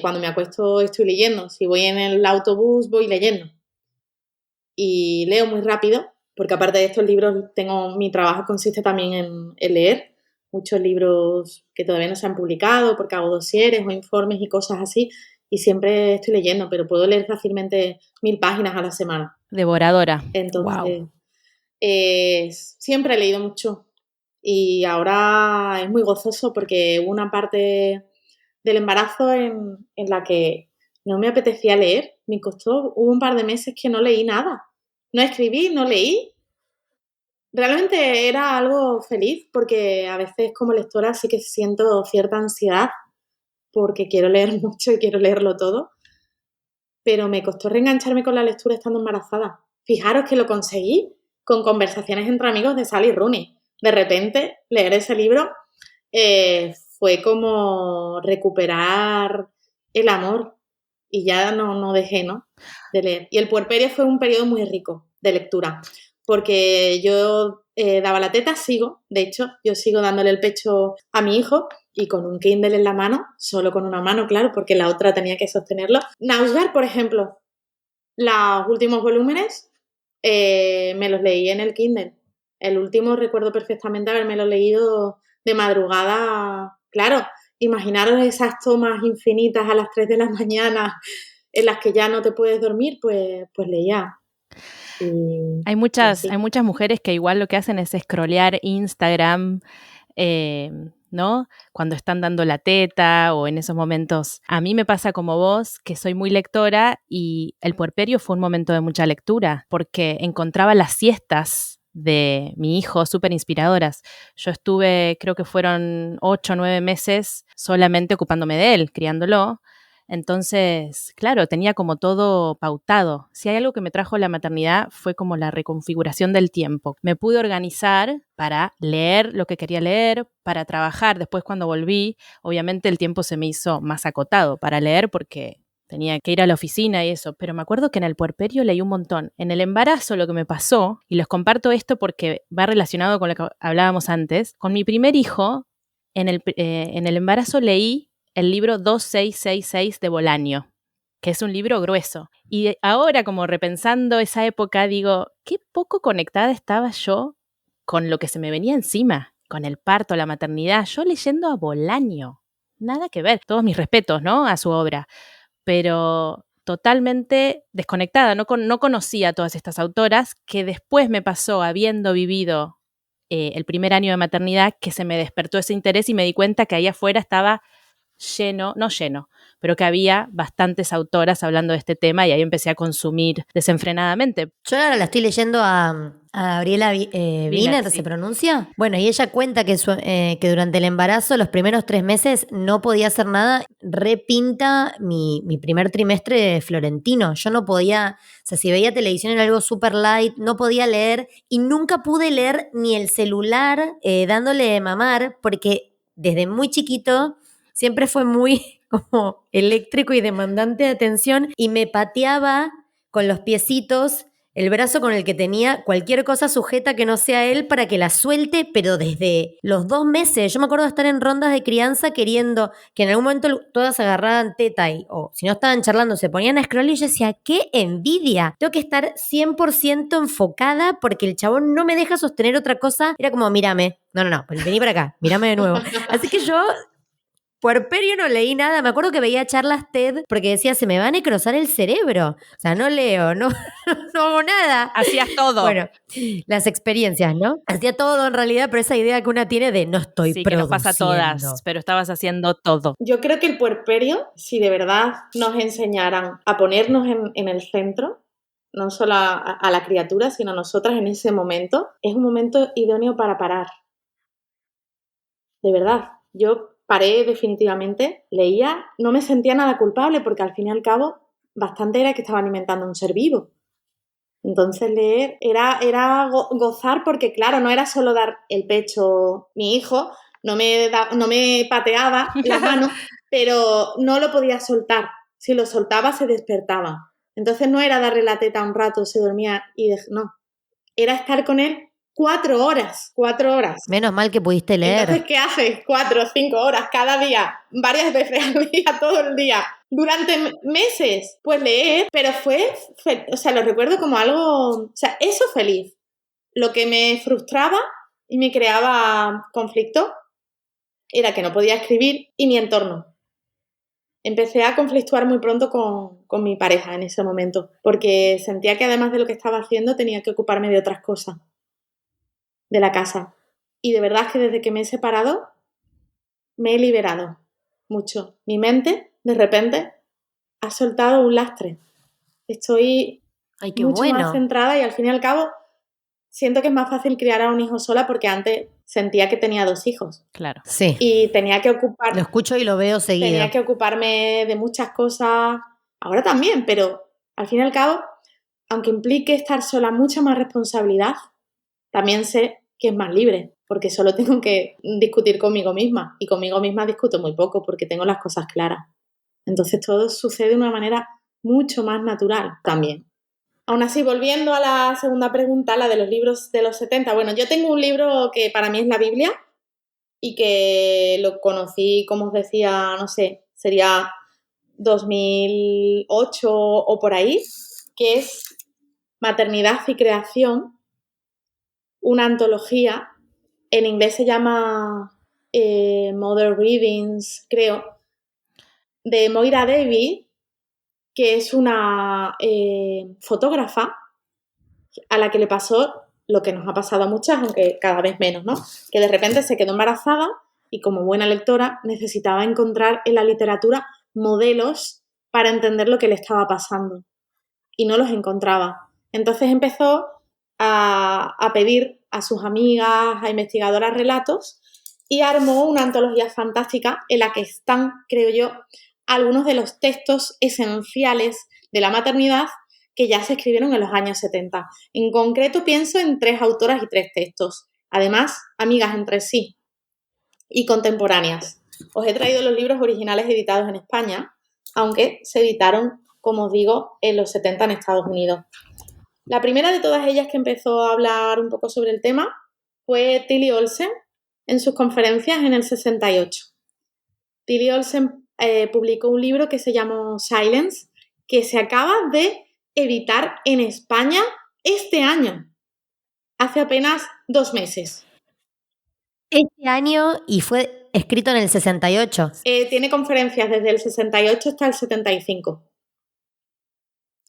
Speaker 5: Cuando me acuesto estoy leyendo. Si voy en el autobús voy leyendo. y leo muy rápido, porque aparte de estos libros mi trabajo consiste también en leer muchos libros que todavía no se han publicado porque hago dosieres o informes y cosas así y siempre estoy leyendo, pero puedo leer fácilmente 1000 páginas a la semana.
Speaker 4: Devoradora.
Speaker 5: Entonces,
Speaker 4: Wow.
Speaker 5: Siempre he leído mucho y ahora es muy gozoso porque hubo una parte del embarazo en la que no me apetecía leer, hubo un par de meses que no leí nada, no escribí, no leí. Realmente era algo feliz porque a veces como lectora sí que siento cierta ansiedad porque quiero leer mucho y quiero leerlo todo, pero me costó reengancharme con la lectura estando embarazada. Fijaros que lo conseguí con conversaciones entre amigos de Sally Rooney. De repente, leer ese libro fue como recuperar el amor y ya no dejé, ¿no?, de leer. Y el puerperio fue un periodo muy rico de lectura porque yo daba la teta, de hecho, yo sigo dándole el pecho a mi hijo y con un Kindle en la mano, solo con una mano, claro, porque la otra tenía que sostenerlo. Nausgard, por ejemplo, los últimos volúmenes me los leí en el Kindle. El último recuerdo perfectamente haberme leído de madrugada. Claro, imaginaros esas tomas infinitas a las 3 de la mañana en las que ya no te puedes dormir, pues leía.
Speaker 4: Hay muchas mujeres que igual lo que hacen es scrollear Instagram, ¿no? Cuando están dando la teta o en esos momentos. A mí me pasa como vos, que soy muy lectora y el puerperio fue un momento de mucha lectura porque encontraba las siestas de mi hijo súper inspiradoras. Yo estuve, creo que fueron 8 o 9 meses solamente ocupándome de él, criándolo. Entonces, claro, tenía como todo pautado. Si hay algo que me trajo la maternidad fue como la reconfiguración del tiempo. Me pude organizar para leer lo que quería leer, para trabajar. Después cuando volví, obviamente el tiempo se me hizo más acotado para leer porque tenía que ir a la oficina y eso. Pero me acuerdo que en el puerperio leí un montón. En el embarazo lo que me pasó, y les comparto esto porque va relacionado con lo que hablábamos antes, con mi primer hijo, en el embarazo leí el libro 2666 de Bolaño, que es un libro grueso. Y ahora, como repensando esa época, digo, qué poco conectada estaba yo con lo que se me venía encima, con el parto, la maternidad, yo leyendo a Bolaño. Nada que ver, todos mis respetos, ¿no?, a su obra, pero totalmente desconectada, no conocía a todas estas autoras, que después me pasó, habiendo vivido el primer año de maternidad, que se me despertó ese interés y me di cuenta que ahí afuera estaba no lleno, pero que había bastantes autoras hablando de este tema y ahí empecé a consumir desenfrenadamente.
Speaker 1: Yo ahora la estoy leyendo a Gabriela Wiener,
Speaker 4: sí.
Speaker 1: ¿se pronuncia? Bueno, y ella cuenta que durante el embarazo, los primeros 3 meses, no podía hacer nada. Repinta mi primer trimestre florentino. Yo no podía, o sea, si veía televisión era algo súper light, no podía leer y nunca pude leer ni el celular dándole de mamar porque desde muy chiquito siempre fue muy como eléctrico y demandante de atención y me pateaba con los piecitos el brazo con el que tenía cualquier cosa sujeta que no sea él para que la suelte, pero desde los 2 meses. Yo me acuerdo de estar en rondas de crianza queriendo que en algún momento todas agarraran teta o si no estaban charlando se ponían a scroll y yo decía, ¡qué envidia! Tengo que estar 100% enfocada porque el chabón no me deja sostener otra cosa. Era como, mírame. No, vení para acá, mírame de nuevo. Así que yo... puerperio no leí nada, me acuerdo que veía charlas TED porque decía, se me va a necrosar el cerebro. O sea, no leo, no hago nada.
Speaker 4: Hacías todo.
Speaker 1: Bueno, las experiencias, ¿no? Hacía todo en realidad, pero esa idea que una tiene de no estoy
Speaker 4: sí,
Speaker 1: produciendo.
Speaker 4: que nos pasa a todas, pero estabas haciendo todo.
Speaker 5: Yo creo que el puerperio, si de verdad nos enseñaran a ponernos en el centro, no solo a la criatura, sino a nosotras en ese momento, es un momento idóneo para parar. De verdad, yo paré definitivamente, leía, no me sentía nada culpable porque al fin y al cabo bastante era que estaba alimentando un ser vivo. Entonces leer era gozar porque claro, no era solo dar el pecho. Mi hijo no me pateaba la mano, pero no lo podía soltar. Si lo soltaba se despertaba. Entonces no era darle la teta un rato, se dormía y no. Era estar con él 4 horas.
Speaker 1: Menos mal que pudiste leer.
Speaker 5: Entonces, ¿qué haces? 4 o 5 horas cada día, varias veces al día, todo el día. durante meses, pues leer, pero o sea, lo recuerdo como algo, o sea, eso feliz. Lo que me frustraba y me creaba conflicto era que no podía escribir y mi entorno. Empecé a conflictuar muy pronto con mi pareja en ese momento, porque sentía que además de lo que estaba haciendo tenía que ocuparme de otras cosas, de la casa. Y de verdad que desde que me he separado me he liberado mucho. Mi mente, de repente, ha soltado un lastre. Estoy
Speaker 1: Ay, qué
Speaker 5: mucho más
Speaker 1: bueno.
Speaker 5: centrada y al fin y al cabo siento que es más fácil criar a un hijo sola porque antes sentía que tenía 2 hijos.
Speaker 4: Claro.
Speaker 1: Sí,
Speaker 5: Y tenía que
Speaker 1: lo escucho y lo veo seguido.
Speaker 5: tenía que ocuparme de muchas cosas, ahora también, pero al fin y al cabo, aunque implique estar sola mucha más responsabilidad, también sé que es más libre, porque solo tengo que discutir conmigo misma, y conmigo misma discuto muy poco porque tengo las cosas claras. Entonces todo sucede de una manera mucho más natural también. Aún así, volviendo a la segunda pregunta, la de los libros de los 70, bueno, yo tengo un libro que para mí es la Biblia y que lo conocí, como os decía, no sé, sería 2008 o por ahí, que es Maternidad y Creación, una antología, en inglés se llama Mother Readings, creo, de Moira David, que es una fotógrafa a la que le pasó lo que nos ha pasado a muchas, aunque cada vez menos, ¿no? Que de repente se quedó embarazada y como buena lectora necesitaba encontrar en la literatura modelos para entender lo que le estaba pasando y no los encontraba. Entonces empezó a pedir a sus amigas, a investigadoras relatos y armó una antología fantástica en la que están, creo yo, algunos de los textos esenciales de la maternidad que ya se escribieron en los años 70. En concreto pienso en 3 autoras y 3 textos, además amigas entre sí y contemporáneas. Os he traído los libros originales editados en España, aunque se editaron, como os digo, en los 70 en Estados Unidos. La primera de todas ellas que empezó a hablar un poco sobre el tema fue Tilly Olsen en sus conferencias en el 68. Tilly Olsen publicó un libro que se llamó Silence, que se acaba de editar en España este año, hace apenas 2 meses.
Speaker 1: Este año y fue escrito en el 68.
Speaker 5: Tiene conferencias desde el 68 hasta el 75,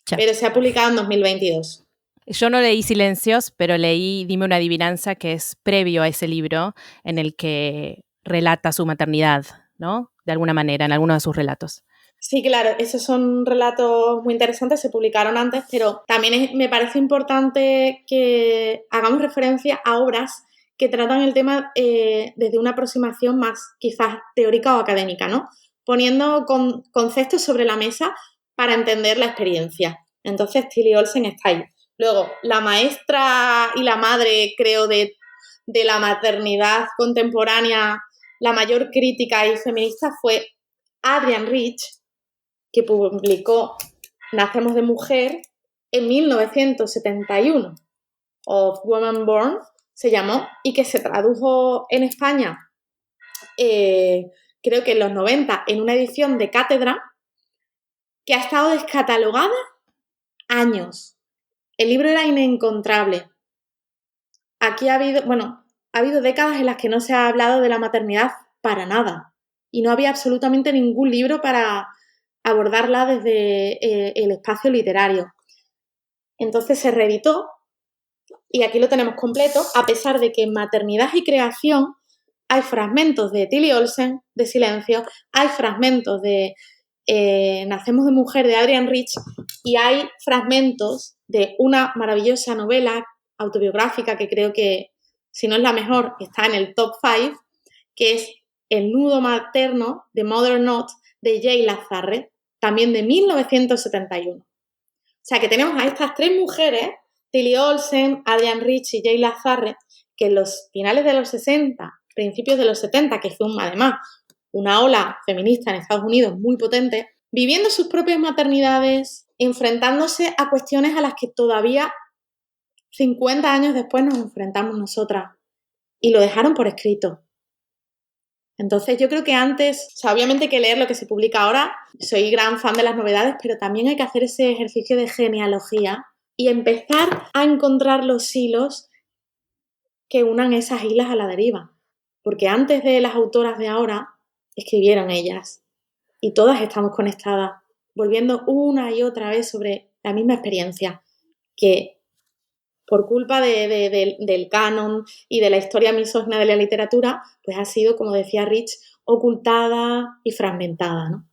Speaker 1: Ya.
Speaker 5: pero se ha publicado en 2022.
Speaker 4: Yo no leí Silencios, pero leí Dime una adivinanza, que es previo a ese libro, en el que relata su maternidad, ¿no? De alguna manera, en alguno de sus relatos.
Speaker 5: Sí, claro, esos son relatos muy interesantes, se publicaron antes, pero también me parece importante que hagamos referencia a obras que tratan el tema desde una aproximación más quizás teórica o académica, ¿no? Poniendo conceptos sobre la mesa para entender la experiencia. Entonces, Tilly Olsen está ahí. Luego, la maestra y la madre, creo, de la maternidad contemporánea, la mayor crítica y feminista fue Adrienne Rich, que publicó Nacemos de Mujer en 1971. Of Woman Born se llamó, y que se tradujo en España, creo que en los 90, en una edición de cátedra, que ha estado descatalogada años. El libro era inencontrable. Aquí ha habido décadas en las que no se ha hablado de la maternidad para nada. Y no había absolutamente ningún libro para abordarla desde el espacio literario. Entonces se reeditó y aquí lo tenemos completo, a pesar de que en Maternidad y Creación hay fragmentos de Tilly Olsen, de Silencio, hay fragmentos de Nacemos de Mujer, de Adrienne Rich, y hay fragmentos de una maravillosa novela autobiográfica que creo que, si no es la mejor, está en el top 5, que es El nudo materno de Mother Knot, de Jay Lazarre, también de 1971. O sea que tenemos a estas 3 mujeres, Tilly Olsen, Adrienne Rich y Jay Lazarre, que en los finales de los 60, principios de los 70, que fue además una ola feminista en Estados Unidos muy potente, viviendo sus propias maternidades, enfrentándose a cuestiones a las que todavía 50 años después nos enfrentamos nosotras, y lo dejaron por escrito. Entonces yo creo que antes, o sea, obviamente hay que leer lo que se publica ahora, soy gran fan de las novedades, pero también hay que hacer ese ejercicio de genealogía y empezar a encontrar los hilos que unan esas islas a la deriva. Porque antes de las autoras de ahora, escribieron ellas. Y todas estamos conectadas, volviendo una y otra vez sobre la misma experiencia, que por culpa del canon y de la historia misógina de la literatura, pues ha sido, como decía Rich, ocultada y fragmentada, ¿no?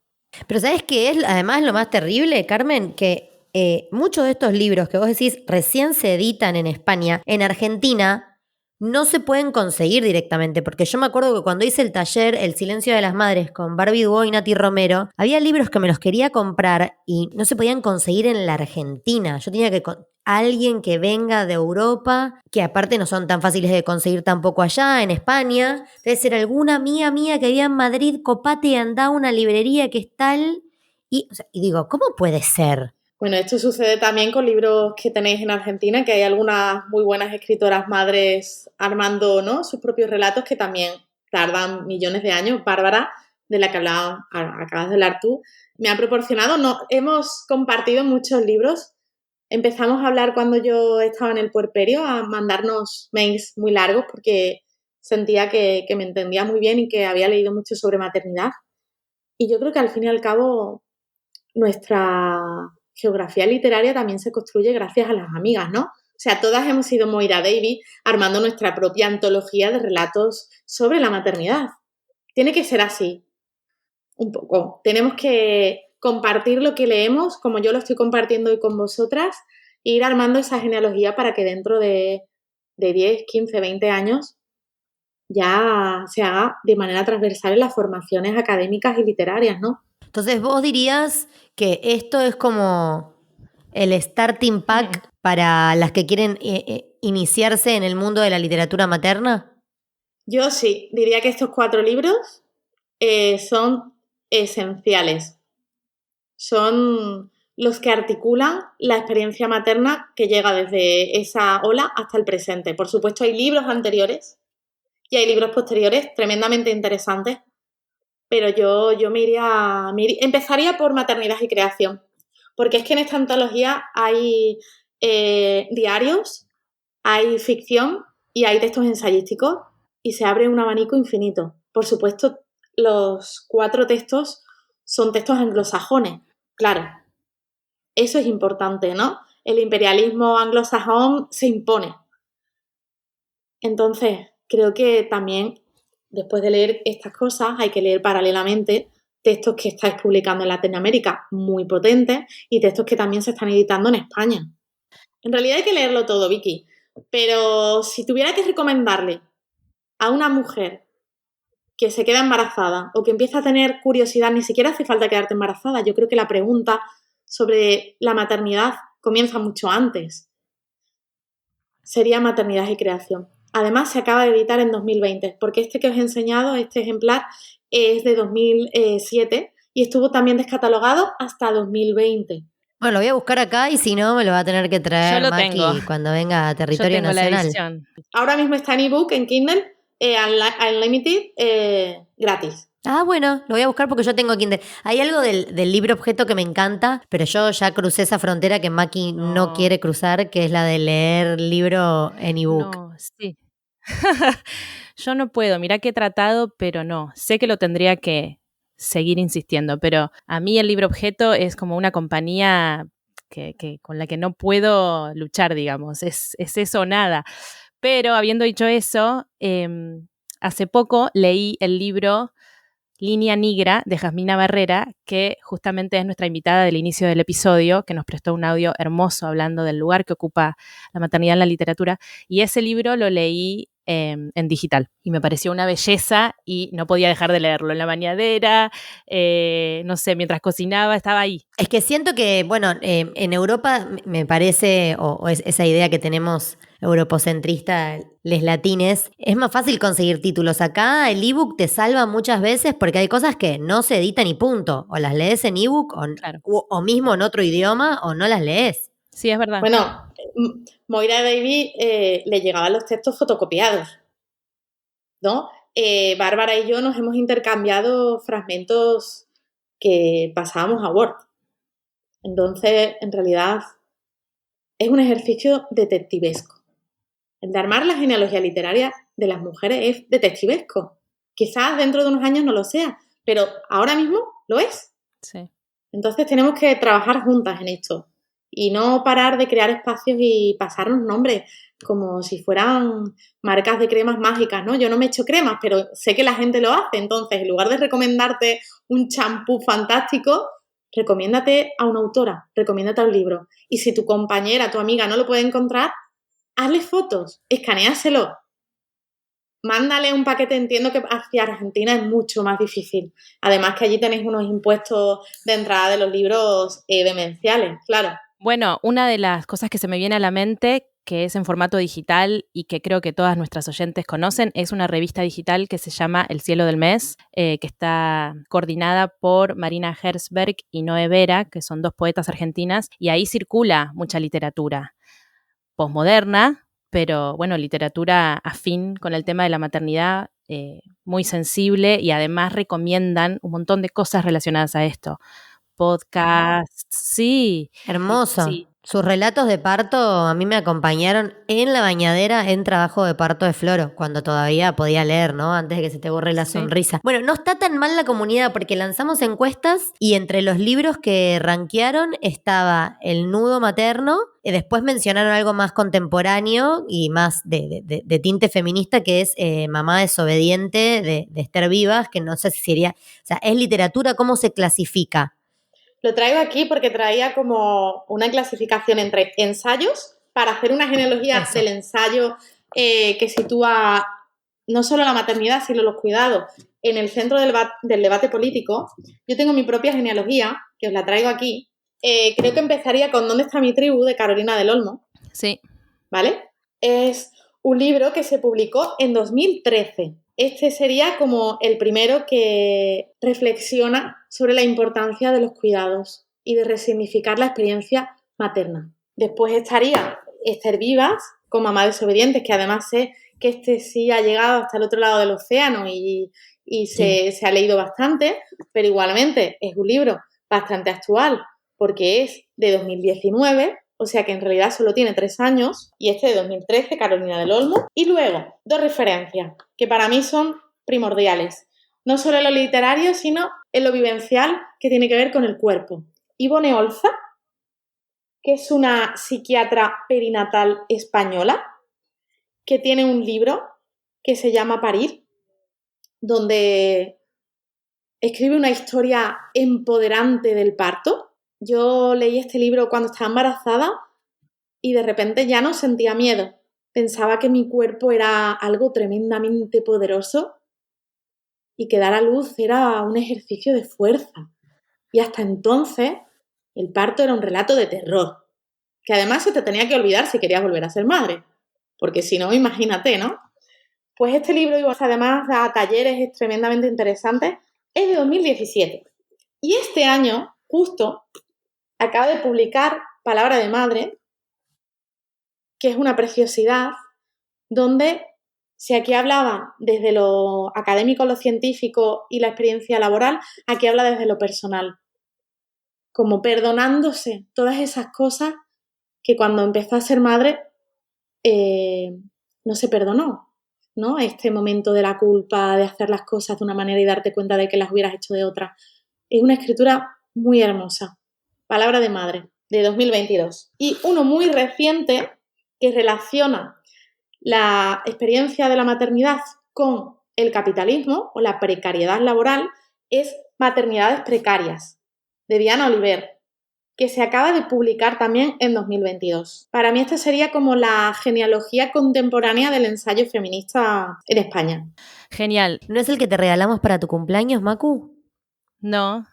Speaker 1: Pero ¿sabes qué es además lo más terrible, Carmen? Que muchos de estos libros que vos decís recién se editan en España, en Argentina no se pueden conseguir directamente, porque yo me acuerdo que cuando hice el taller El silencio de las madres con Barbie Duo y Nati Romero, había libros que me los quería comprar y no se podían conseguir en la Argentina. Yo tenía que alguien que venga de Europa, que aparte no son tan fáciles de conseguir tampoco allá, en España. Debe ser alguna amiga mía que vive en Madrid, copate y anda a una librería que es tal. Y digo, ¿cómo puede ser?
Speaker 5: Bueno, esto sucede también con libros que tenéis en Argentina, que hay algunas muy buenas escritoras madres armando, ¿no?, sus propios relatos que también tardan millones de años. Bárbara, de la que acabas de hablar tú, me ha proporcionado, no, hemos compartido muchos libros. Empezamos a hablar cuando yo estaba en el puerperio, a mandarnos mails muy largos porque sentía que me entendía muy bien y que había leído mucho sobre maternidad. Y yo creo que al fin y al cabo nuestra geografía literaria también se construye gracias a las amigas, ¿no? O sea, todas hemos sido Moira Davy armando nuestra propia antología de relatos sobre la maternidad. Tiene que ser así, un poco. Tenemos que compartir lo que leemos, como yo lo estoy compartiendo hoy con vosotras, e ir armando esa genealogía para que dentro de 10, 15, 20 años ya se haga de manera transversal en las formaciones académicas y literarias, ¿no?
Speaker 1: Entonces, ¿vos dirías que esto es como el starting pack para las que quieren iniciarse en el mundo de la literatura materna?
Speaker 5: Yo sí, diría que estos 4 libros son esenciales. Son los que articulan la experiencia materna que llega desde esa ola hasta el presente. Por supuesto, hay libros anteriores y hay libros posteriores tremendamente interesantes, pero yo empezaría por maternidad y creación, porque es que en esta antología hay diarios, hay ficción y hay textos ensayísticos y se abre un abanico infinito. Por supuesto, los 4 textos son textos anglosajones, claro. Eso es importante, ¿no? El imperialismo anglosajón se impone. Entonces, creo que también, después de leer estas cosas, hay que leer paralelamente textos que estáis publicando en Latinoamérica, muy potentes, y textos que también se están editando en España. En realidad hay que leerlo todo, Vicky, pero si tuviera que recomendarle a una mujer que se queda embarazada o que empieza a tener curiosidad, ni siquiera hace falta quedarte embarazada, yo creo que la pregunta sobre la maternidad comienza mucho antes. Sería maternidad y creación. Además, se acaba de editar en 2020, porque este que os he enseñado, este ejemplar, es de 2007 y estuvo también descatalogado hasta 2020.
Speaker 1: Bueno, lo voy a buscar acá y si no, me lo va a tener que traer
Speaker 4: Yo lo
Speaker 1: Maki
Speaker 4: tengo.
Speaker 1: cuando venga a Territorio
Speaker 4: Yo tengo
Speaker 1: Nacional.
Speaker 4: la edición.
Speaker 5: Ahora mismo está en ebook, en Kindle, Unlimited, gratis.
Speaker 1: Ah, bueno, lo voy a buscar porque yo tengo Kindle. Hay algo del libro objeto que me encanta, pero yo ya crucé esa frontera que Maki no quiere cruzar, que es la de leer libro en ebook.
Speaker 4: No, sí. Yo no puedo, mirá que he tratado, pero no. Sé que lo tendría que seguir insistiendo, pero a mí el libro objeto es como una compañía que con la que no puedo luchar, digamos. Es eso o nada. Pero habiendo dicho eso, hace poco leí el libro Línea Negra de Jasmina Barrera, que justamente es nuestra invitada del inicio del episodio, que nos prestó un audio hermoso hablando del lugar que ocupa la maternidad en la literatura. Y ese libro lo leí en digital y me pareció una belleza y no podía dejar de leerlo en la bañadera, no sé, mientras cocinaba, estaba ahí.
Speaker 1: Es que siento que, bueno, en Europa me parece, o es esa idea que tenemos europocentrista, les latines, es más fácil conseguir títulos. Acá el ebook te salva muchas veces porque hay cosas que no se editan y punto. O las lees en ebook
Speaker 4: Claro.
Speaker 1: o mismo en otro idioma o no las lees.
Speaker 4: Sí, es verdad.
Speaker 5: Bueno, Moira Davy le llegaban los textos fotocopiados, ¿no? Bárbara y yo nos hemos intercambiado fragmentos que pasábamos a Word. Entonces, en realidad, es un ejercicio detectivesco. El de armar la genealogía literaria de las mujeres es detectivesco. Quizás dentro de unos años no lo sea, pero ahora mismo lo es.
Speaker 4: Sí.
Speaker 5: Entonces tenemos que trabajar juntas en esto y no parar de crear espacios y pasarnos nombres como si fueran marcas de cremas mágicas, ¿no? Yo no me echo cremas, pero sé que la gente lo hace. Entonces, en lugar de recomendarte un champú fantástico, recomiéndate a una autora, recomiéndate a un libro. Y si tu compañera, tu amiga no lo puede encontrar, hazle fotos, escaneáselo. Mándale un paquete, entiendo que hacia Argentina es mucho más difícil. Además que allí tenéis unos impuestos de entrada de los libros demenciales, claro.
Speaker 4: Bueno, una de las cosas que se me viene a la mente, que es en formato digital y que creo que todas nuestras oyentes conocen, es una revista digital que se llama El Cielo del Mes, que está coordinada por Marina Herzberg y Noé Vera, que son 2 poetas argentinas, y ahí circula mucha literatura posmoderna, pero bueno, literatura afín con el tema de la maternidad, muy sensible, y además recomiendan un montón de cosas relacionadas a esto. Podcasts, sí.
Speaker 1: Hermoso.
Speaker 4: Sí.
Speaker 1: Sus relatos de parto a mí me acompañaron en la bañadera en trabajo de parto de Floro, cuando todavía podía leer, ¿no? Antes de que se te borre la
Speaker 4: Sí.
Speaker 1: sonrisa. Bueno, no está tan mal la comunidad porque lanzamos encuestas y entre los libros que rankearon estaba El nudo materno, y después mencionaron algo más contemporáneo y más de tinte feminista, que es Mamá desobediente de Esther Vivas, que no sé si sería, o sea, es literatura, ¿cómo se clasifica?
Speaker 5: Lo traigo aquí porque traía como una clasificación entre ensayos para hacer una genealogía
Speaker 1: Eso.
Speaker 5: del ensayo que sitúa no solo la maternidad, sino los cuidados en el centro del debate político. Yo tengo mi propia genealogía, que os la traigo aquí. Creo que empezaría con ¿Dónde está mi tribu?, de Carolina del Olmo.
Speaker 4: Sí.
Speaker 5: ¿Vale? Es un libro que se publicó en 2013. Este sería como el primero que reflexiona sobre la importancia de los cuidados y de resignificar la experiencia materna. Después estaría Esther Vivas, con Mamá desobediente, que además sé que este sí ha llegado hasta el otro lado del océano y se ha leído bastante, pero igualmente es un libro bastante actual porque es de 2019, o sea que en realidad solo tiene 3 años, y este de 2013, Carolina del Olmo. Y luego, 2 referencias que para mí son primordiales, no solo en lo literario, sino en lo vivencial que tiene que ver con el cuerpo. Ivone Olza, que es una psiquiatra perinatal española, que tiene un libro que se llama Parir, donde escribe una historia empoderante del parto. Yo leí este libro cuando estaba embarazada y de repente ya no sentía miedo. Pensaba que mi cuerpo era algo tremendamente poderoso y que dar a luz era un ejercicio de fuerza. Y hasta entonces el parto era un relato de terror, que además se te tenía que olvidar si querías volver a ser madre, porque si no, imagínate, ¿no? Pues este libro, además da talleres tremendamente interesantes, es de 2017. Y este año, justo, acaba de publicar Palabra de Madre, que es una preciosidad, donde si aquí hablaba desde lo académico, lo científico y la experiencia laboral, aquí habla desde lo personal, como perdonándose todas esas cosas que cuando empezó a ser madre no se perdonó, ¿no? Este momento de la culpa, de hacer las cosas de una manera y darte cuenta de que las hubieras hecho de otra. Es una escritura muy hermosa. Palabra de Madre, de 2022. Y uno muy reciente que relaciona la experiencia de la maternidad con el capitalismo o la precariedad laboral es Maternidades precarias, de Diana Oliver, que se acaba de publicar también en 2022. Para mí esta sería como la genealogía contemporánea del ensayo feminista en España.
Speaker 4: Genial.
Speaker 1: ¿No es el que te regalamos para tu cumpleaños, Macu?
Speaker 4: No.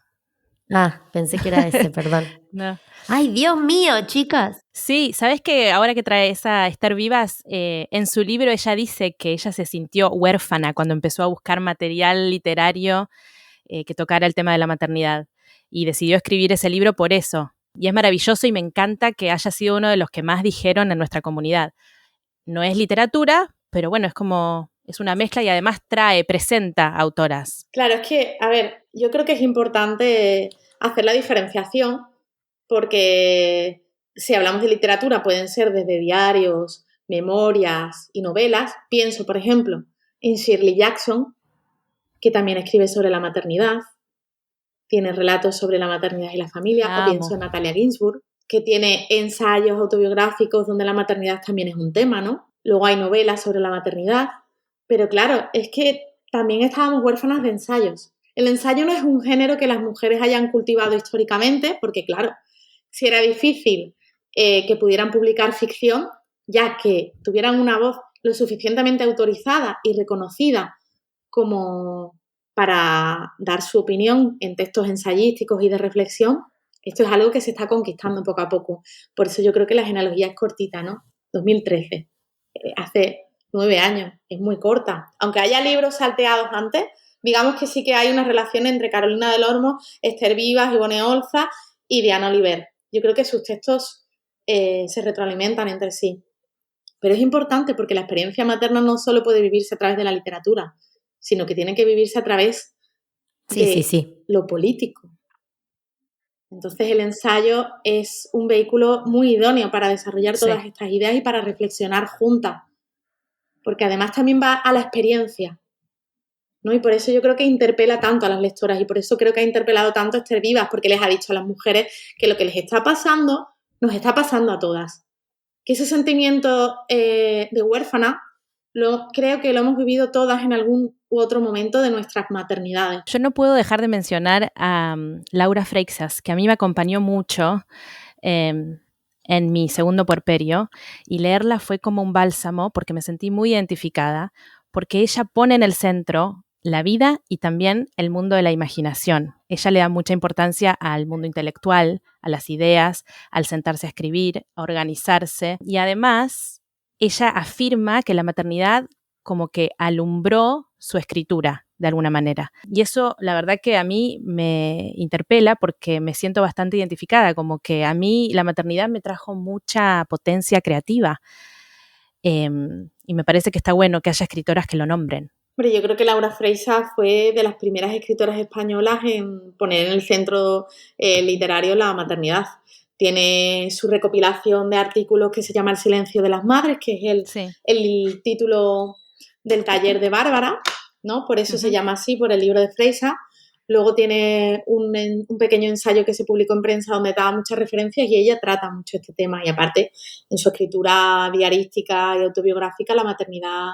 Speaker 1: Ah, pensé que era ese, perdón.
Speaker 4: No.
Speaker 1: ¡Ay, Dios mío, chicas!
Speaker 4: Sí, ¿sabes que ahora que trae esa Esther Vivas, en su libro ella dice que ella se sintió huérfana cuando empezó a buscar material literario que tocara el tema de la maternidad y decidió escribir ese libro por eso. Y es maravilloso y me encanta que haya sido uno de los que más dijeron en nuestra comunidad. No es literatura, pero bueno, es como Es una mezcla y además presenta autoras.
Speaker 5: Claro, es que, a ver, yo creo que es importante hacer la diferenciación porque si hablamos de literatura pueden ser desde diarios, memorias y novelas. Pienso, por ejemplo, en Shirley Jackson, que también escribe sobre la maternidad, tiene relatos sobre la maternidad y la familia. O pienso en Natalia Ginzburg, que tiene ensayos autobiográficos donde la maternidad también es un tema, ¿no? Luego hay novelas sobre la maternidad. Pero claro, es que también estábamos huérfanas de ensayos. El ensayo no es un género que las mujeres hayan cultivado históricamente, porque claro, si era difícil que pudieran publicar ficción, ya que tuvieran una voz lo suficientemente autorizada y reconocida como para dar su opinión en textos ensayísticos y de reflexión, esto es algo que se está conquistando poco a poco. Por eso yo creo que la genealogía es cortita, ¿no? 2013. Hace 9 años, es muy corta. Aunque haya libros salteados antes, digamos que sí que hay una relación entre Carolina del Olmo, Esther Vivas, Ivone Olza y Diana Oliver. Yo creo que sus textos se retroalimentan entre sí. Pero es importante porque la experiencia materna no solo puede vivirse a través de la literatura, sino que tiene que vivirse a través de lo político. Entonces el ensayo es un vehículo muy idóneo para desarrollar todas estas ideas y para reflexionar juntas, porque además también va a la experiencia, ¿no? Y por eso yo creo que interpela tanto a las lectoras y por eso creo que ha interpelado tanto a Esther Vivas, porque les ha dicho a las mujeres que lo que les está pasando nos está pasando a todas. Que ese sentimiento de huérfana creo que lo hemos vivido todas en algún u otro momento de nuestras maternidades.
Speaker 4: Yo no puedo dejar de mencionar a Laura Freixas, que a mí me acompañó mucho en mi segundo puerperio, y leerla fue como un bálsamo porque me sentí muy identificada, porque ella pone en el centro la vida y también el mundo de la imaginación. Ella le da mucha importancia al mundo intelectual, a las ideas, al sentarse a escribir, a organizarse, y además ella afirma que la maternidad como que alumbró su escritura de alguna manera. Y eso, la verdad que a mí me interpela porque me siento bastante identificada, como que a mí la maternidad me trajo mucha potencia creativa. Y me parece que está bueno que haya escritoras que lo nombren.
Speaker 5: Hombre, yo creo que Laura Freixas fue de las primeras escritoras españolas en poner en el centro literario la maternidad. Tiene su recopilación de artículos que se llama El silencio de las madres, que es el título del taller de Bárbara, ¿no? Por eso se llama así, por el libro de Freixas. Luego tiene un pequeño ensayo que se publicó en prensa donde daba muchas referencias y ella trata mucho este tema. Y aparte, en su escritura diarística y autobiográfica, la maternidad,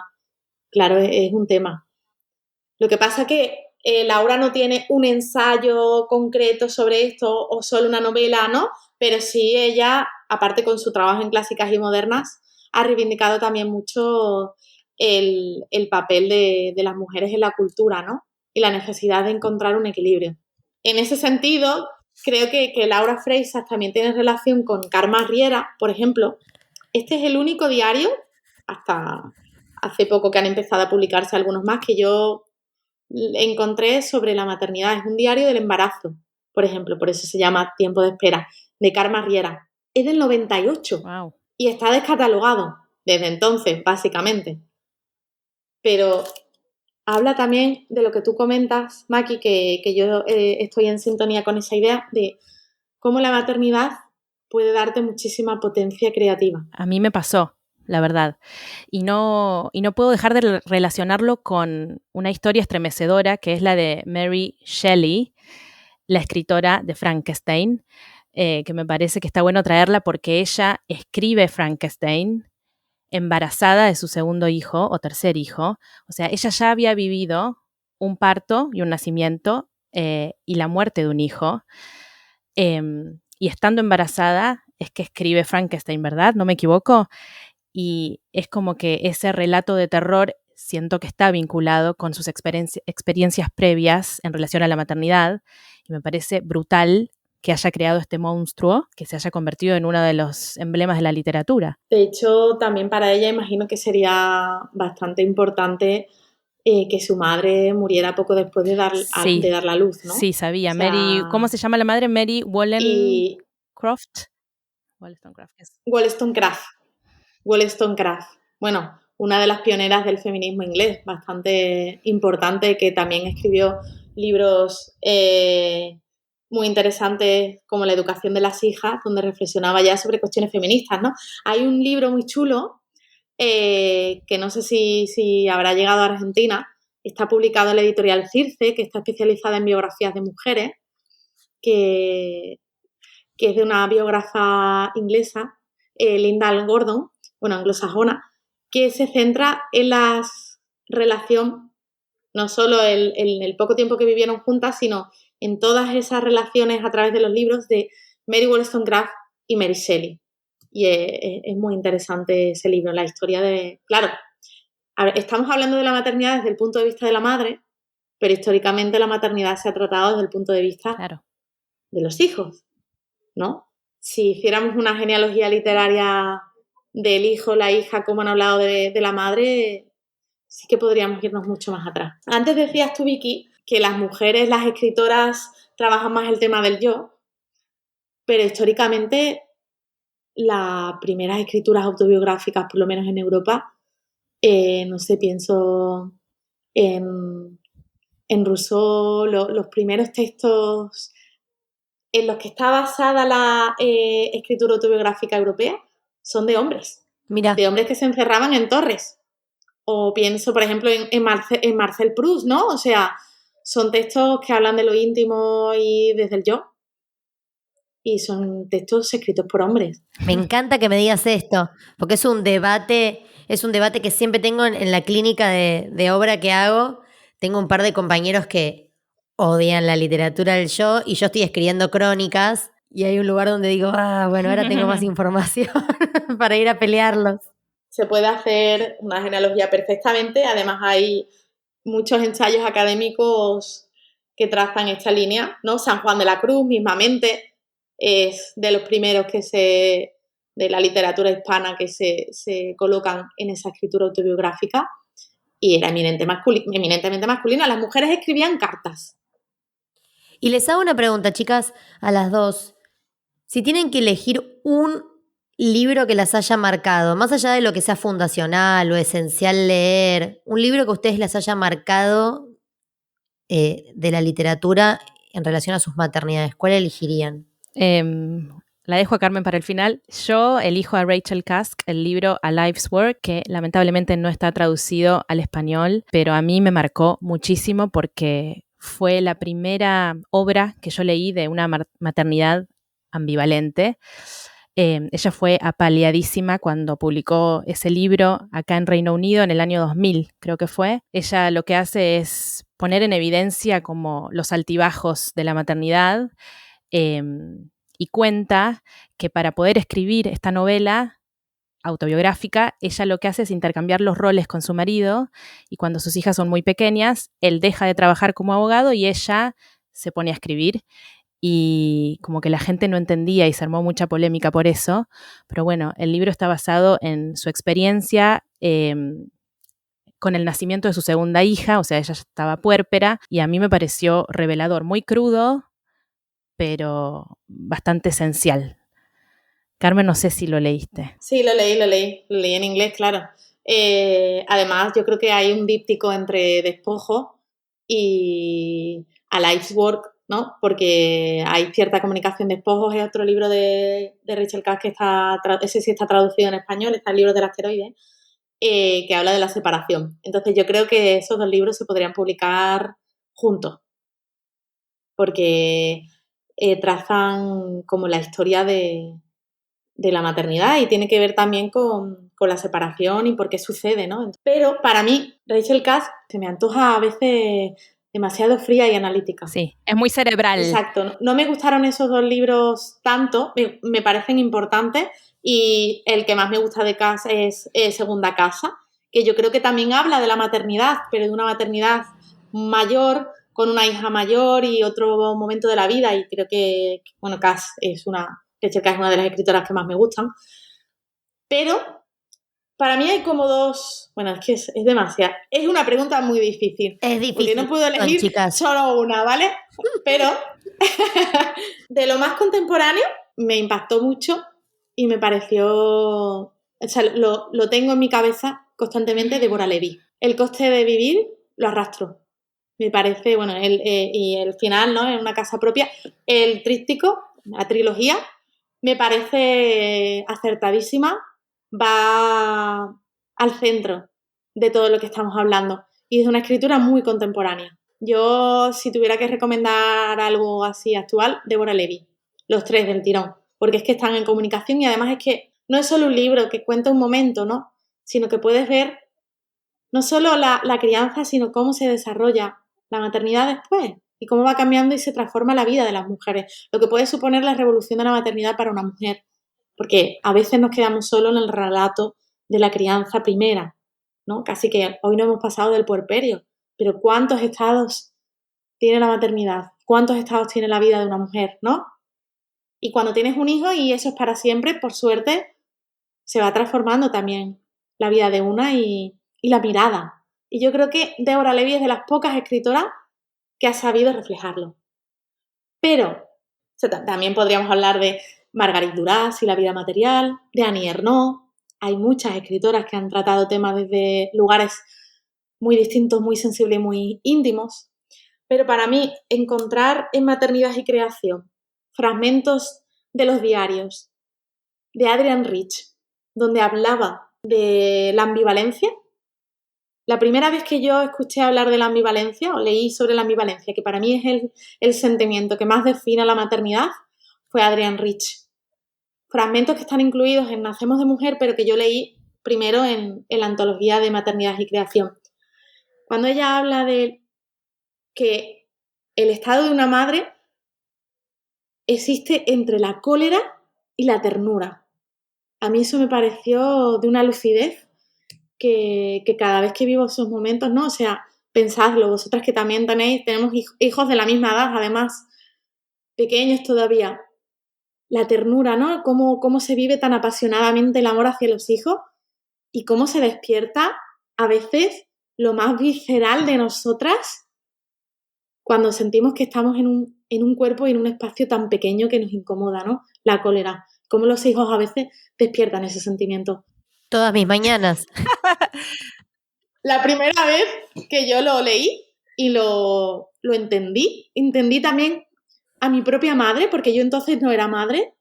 Speaker 5: claro, es un tema. Lo que pasa es que Laura no tiene un ensayo concreto sobre esto o solo una novela, ¿no? Pero sí ella, aparte con su trabajo en clásicas y modernas, ha reivindicado también mucho el papel de las mujeres en la cultura, ¿no? Y la necesidad de encontrar un equilibrio. En ese sentido, creo que Laura Freixas también tiene relación con Carme Riera, por ejemplo. Este es el único diario, hasta hace poco que han empezado a publicarse algunos más, que yo encontré sobre la maternidad. Es un diario del embarazo, por ejemplo, por eso se llama Tiempo de espera, de Carme Riera. Es del 98
Speaker 4: wow.
Speaker 5: Y está descatalogado desde entonces, básicamente. Pero habla también de lo que tú comentas, Maki, que yo estoy en sintonía con esa idea de cómo la maternidad puede darte muchísima potencia creativa.
Speaker 4: A mí me pasó, la verdad. Y no puedo dejar de relacionarlo con una historia estremecedora que es la de Mary Shelley, la escritora de Frankenstein, que me parece que está bueno traerla porque ella escribe Frankenstein embarazada de su segundo hijo o tercer hijo. O sea, ella ya había vivido un parto y un nacimiento y la muerte de un hijo. Y estando embarazada es que escribe Frankenstein, ¿verdad? ¿No me equivoco? Y es como que ese relato de terror siento que está vinculado con sus experiencias previas en relación a la maternidad y me parece brutal que haya creado este monstruo que se haya convertido en uno de los emblemas de la literatura.
Speaker 5: De hecho, también para ella imagino que sería bastante importante que su madre muriera poco después de dar la luz, ¿no?
Speaker 4: Sí, sabía. O sea, Mary, ¿cómo se llama la madre? Mary Wollstonecraft.
Speaker 5: Wollstonecraft. Bueno, una de las pioneras del feminismo inglés, bastante importante, que también escribió libros muy interesantes como La educación de las hijas, donde reflexionaba ya sobre cuestiones feministas, ¿no? Hay un libro muy chulo que no sé si habrá llegado a Argentina, está publicado en la editorial Circe, que está especializada en biografías de mujeres, que es de una biógrafa inglesa, Linda Gordon, bueno, anglosajona, que se centra en la relación, no solo en el poco tiempo que vivieron juntas, sino en todas esas relaciones a través de los libros de Mary Wollstonecraft y Mary Shelley. Y es muy interesante ese libro, la historia de... Claro, a ver, estamos hablando de la maternidad desde el punto de vista de la madre, pero históricamente la maternidad se ha tratado desde el punto de vista de los hijos, ¿no? Si hiciéramos una genealogía literaria del hijo, la hija, como han hablado de la madre, sí que podríamos irnos mucho más atrás. Antes decías tú, Vicky, que las mujeres, las escritoras, trabajan más el tema del yo, pero históricamente las primeras escrituras autobiográficas, por lo menos en Europa, no sé, pienso en Rousseau, los primeros textos en los que está basada la escritura autobiográfica europea son de hombres.
Speaker 1: Mira.
Speaker 5: De hombres que se encerraban en torres. O pienso, por ejemplo, en Marcel Proust, ¿no? O sea, son textos que hablan de lo íntimo y desde el yo. Y son textos escritos por hombres.
Speaker 1: Me encanta que me digas esto, porque es un debate que siempre tengo en la clínica de obra que hago. Tengo un par de compañeros que odian la literatura del yo y yo estoy escribiendo crónicas y hay un lugar donde digo, bueno, ahora tengo más información para ir a pelearlos.
Speaker 5: Se puede hacer una genealogía perfectamente, además hay muchos ensayos académicos que trazan esta línea, ¿no? San Juan de la Cruz, mismamente, es de los primeros de la literatura hispana que se colocan en esa escritura autobiográfica y era eminentemente masculina. Las mujeres escribían cartas.
Speaker 1: Y les hago una pregunta, chicas, a las dos. Si tienen que elegir un libro que las haya marcado, más allá de lo que sea fundacional o esencial leer, un libro que a ustedes les haya marcado de la literatura en relación a sus maternidades, ¿cuál elegirían?
Speaker 4: La dejo a Carmen para el final. Yo elijo a Rachel Cusk el libro A Life's Work, que lamentablemente no está traducido al español, pero a mí me marcó muchísimo porque fue la primera obra que yo leí de una maternidad ambivalente. Ella fue apaleadísima cuando publicó ese libro acá en Reino Unido en el año 2000, creo que fue. Ella lo que hace es poner en evidencia como los altibajos de la maternidad, y cuenta que para poder escribir esta novela autobiográfica, ella lo que hace es intercambiar los roles con su marido y cuando sus hijas son muy pequeñas, él deja de trabajar como abogado y ella se pone a escribir y como que la gente no entendía y se armó mucha polémica por eso, pero bueno, el libro está basado en su experiencia con el nacimiento de su segunda hija, o sea, ella estaba puérpera y a mí me pareció revelador, muy crudo, pero bastante esencial. Carmen, no sé si lo leíste.
Speaker 5: Sí, lo leí en inglés, claro. Además, yo creo que hay un díptico entre Despojo y A Life's Work, ¿no? Porque hay cierta comunicación. Despojos es otro libro de Rachel Cusk que ese sí está traducido en español, está el libro del asteroide, que habla de la separación. Entonces yo creo que esos dos libros se podrían publicar juntos, porque trazan como la historia de la maternidad y tiene que ver también con la separación y por qué sucede, ¿no? Pero para mí, Rachel Cusk se me antoja a veces demasiado fría y analítica.
Speaker 4: Sí, es muy cerebral.
Speaker 5: Exacto. No me gustaron esos dos libros tanto, me parecen importantes y el que más me gusta de Cusk es Segunda Casa, que yo creo que también habla de la maternidad, pero de una maternidad mayor, con una hija mayor y otro momento de la vida y creo que, bueno, Rachel Cusk es una de las escritoras que más me gustan, pero para mí hay como dos... Bueno, es que es demasiado. Es una pregunta muy difícil.
Speaker 1: Es difícil.
Speaker 5: Porque no puedo elegir solo una, ¿vale? Pero de lo más contemporáneo me impactó mucho y me pareció... O sea, lo tengo en mi cabeza constantemente Deborah Levy. El coste de vivir lo arrastro. Me parece, bueno, y el final, ¿no? En una casa propia. El tríptico, la trilogía, me parece acertadísima. Va al centro de todo lo que estamos hablando. Y es una escritura muy contemporánea. Yo, si tuviera que recomendar algo así actual, Deborah Levy. Los 3 del tirón. Porque es que están en comunicación y además es que no es solo un libro que cuenta un momento, ¿no? Sino que puedes ver no solo la crianza, sino cómo se desarrolla la maternidad después y cómo va cambiando y se transforma la vida de las mujeres. Lo que puede suponer la revolución de la maternidad para una mujer. Porque a veces nos quedamos solo en el relato de la crianza primera, ¿no? Casi que hoy no hemos pasado del puerperio. Pero ¿cuántos estados tiene la maternidad? ¿Cuántos estados tiene la vida de una mujer, no? Y cuando tienes un hijo y eso es para siempre, por suerte, se va transformando también la vida de una y la mirada. Y yo creo que Deborah Levy es de las pocas escritoras que ha sabido reflejarlo. Pero también podríamos hablar de Marguerite Duras y la vida material, de Annie Ernaux. Hay muchas escritoras que han tratado temas desde lugares muy distintos, muy sensibles y muy íntimos. Pero para mí, encontrar en Maternidad y Creación fragmentos de los diarios de Adrienne Rich, donde hablaba de la ambivalencia. La primera vez que yo escuché hablar de la ambivalencia, o leí sobre la ambivalencia, que para mí es el sentimiento que más define la maternidad, fue Adrienne Rich. Fragmentos que están incluidos en Nacemos de Mujer, pero que yo leí primero en la antología de Maternidad y Creación. Cuando ella habla de que el estado de una madre existe entre la cólera y la ternura. A mí eso me pareció de una lucidez que cada vez que vivo esos momentos, ¿no? O sea, pensadlo, vosotras que también tenemos hijos de la misma edad, además, pequeños todavía. La ternura, ¿no? Cómo se vive tan apasionadamente el amor hacia los hijos y cómo se despierta a veces lo más visceral de nosotras cuando sentimos que estamos en un cuerpo y en un espacio tan pequeño que nos incomoda, ¿no? La cólera. Cómo los hijos a veces despiertan ese sentimiento.
Speaker 1: Todas mis mañanas.
Speaker 5: La primera vez que yo lo leí y lo entendí también a mi propia madre, porque yo entonces no era madre,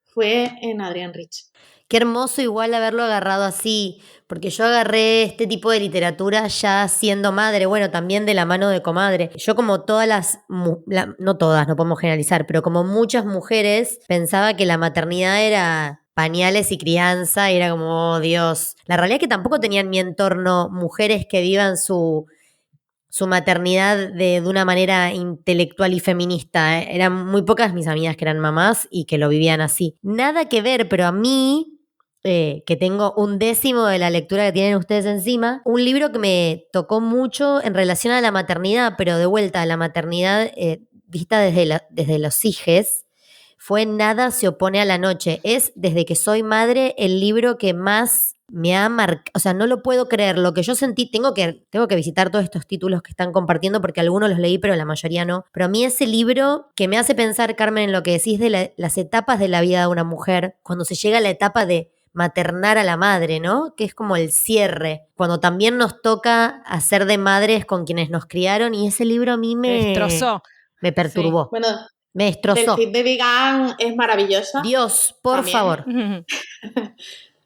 Speaker 5: fue en Adrienne Rich.
Speaker 1: Qué hermoso igual haberlo agarrado así, porque yo agarré este tipo de literatura ya siendo madre, bueno, también de la mano de comadre. Yo como todas no todas, no podemos generalizar, pero como muchas mujeres pensaba que la maternidad era pañales y crianza, y era como, oh, Dios. La realidad es que tampoco tenía en mi entorno mujeres que vivan su maternidad de una manera intelectual y feminista. Eran muy pocas mis amigas que eran mamás y que lo vivían así. Nada que ver, pero a mí, que tengo 1/10 de la lectura que tienen ustedes encima, un libro que me tocó mucho en relación a la maternidad, pero de vuelta a la maternidad vista desde los hijes, fue Nada se opone a la noche. Es, desde que soy madre, el libro que más me ha marcado. O sea, no lo puedo creer. Lo que yo sentí, tengo que visitar todos estos títulos que están compartiendo porque algunos los leí, pero la mayoría no. Pero a mí ese libro que me hace pensar, Carmen, en lo que decís de las etapas de la vida de una mujer, cuando se llega a la etapa de maternar a la madre, ¿no? Que es como el cierre, cuando también nos toca hacer de madres con quienes nos criaron, y ese libro a mí me
Speaker 4: destrozó.
Speaker 1: Me perturbó.
Speaker 5: Sí. Bueno,
Speaker 1: me destrozó.
Speaker 5: Del Cid de Vigan es maravillosa.
Speaker 1: Dios, por
Speaker 5: también.
Speaker 1: favor.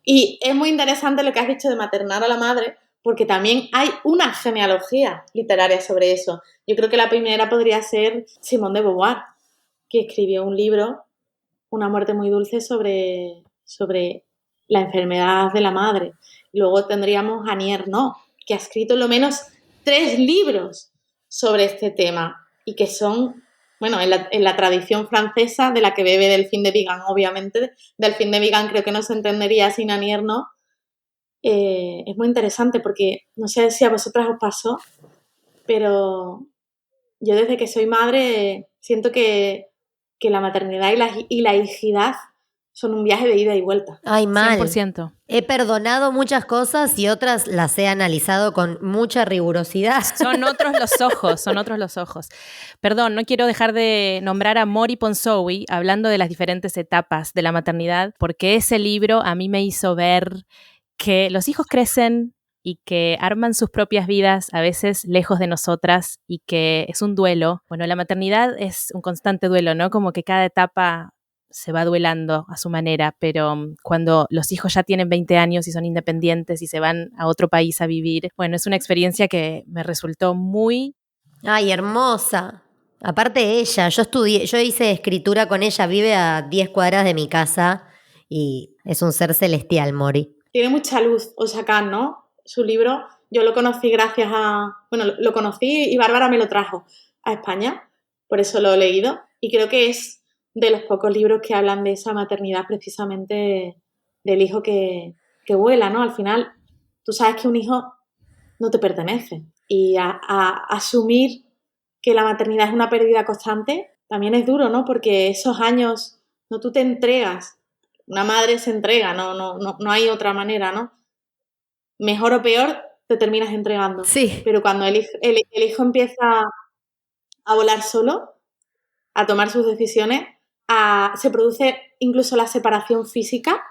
Speaker 5: Y es muy interesante lo que has dicho de maternar a la madre, porque también hay una genealogía literaria sobre eso. Yo creo que la primera podría ser Simone de Beauvoir, que escribió un libro, Una muerte muy dulce, sobre la enfermedad de la madre. Luego tendríamos a Annie Ernaux, que ha escrito lo menos 3 libros sobre este tema y que son, bueno, en la tradición francesa, de la que bebe Delphine de Vigan, obviamente. Delphine de Vigan creo que no se entendería sin Annie Ernaux. Es muy interesante porque no sé si a vosotras os pasó, pero yo desde que soy madre siento que la maternidad y la hijidad son un viaje de ida y vuelta.
Speaker 1: Ay, mal.
Speaker 4: 100%.
Speaker 1: He perdonado muchas cosas y otras las he analizado con mucha rigurosidad.
Speaker 4: Son otros los ojos. Perdón, no quiero dejar de nombrar a Mori Ponsowi hablando de las diferentes etapas de la maternidad, porque ese libro a mí me hizo ver que los hijos crecen y que arman sus propias vidas, a veces lejos de nosotras, y que es un duelo. Bueno, la maternidad es un constante duelo, ¿no? Como que cada etapa se va duelando a su manera, pero cuando los hijos ya tienen 20 años y son independientes y se van a otro país a vivir, bueno, es una experiencia que me resultó muy...
Speaker 1: Ay, hermosa. Aparte ella, yo hice escritura con ella, vive a 10 cuadras de mi casa y es un ser celestial, Mori.
Speaker 5: Tiene mucha luz Oshakán, ¿no? Su libro, yo lo conocí gracias a... Bueno, lo conocí y Bárbara me lo trajo a España, por eso lo he leído, y creo que es de los pocos libros que hablan de esa maternidad, precisamente del hijo que vuela, ¿no? Al final, tú sabes que un hijo no te pertenece, y a asumir que la maternidad es una pérdida constante también es duro, ¿no? Porque esos años, no, tú te entregas, una madre se entrega, no hay otra manera, ¿no? Mejor o peor, te terminas entregando.
Speaker 1: Sí.
Speaker 5: Pero cuando el hijo empieza a volar solo, a tomar sus decisiones, se produce incluso la separación física.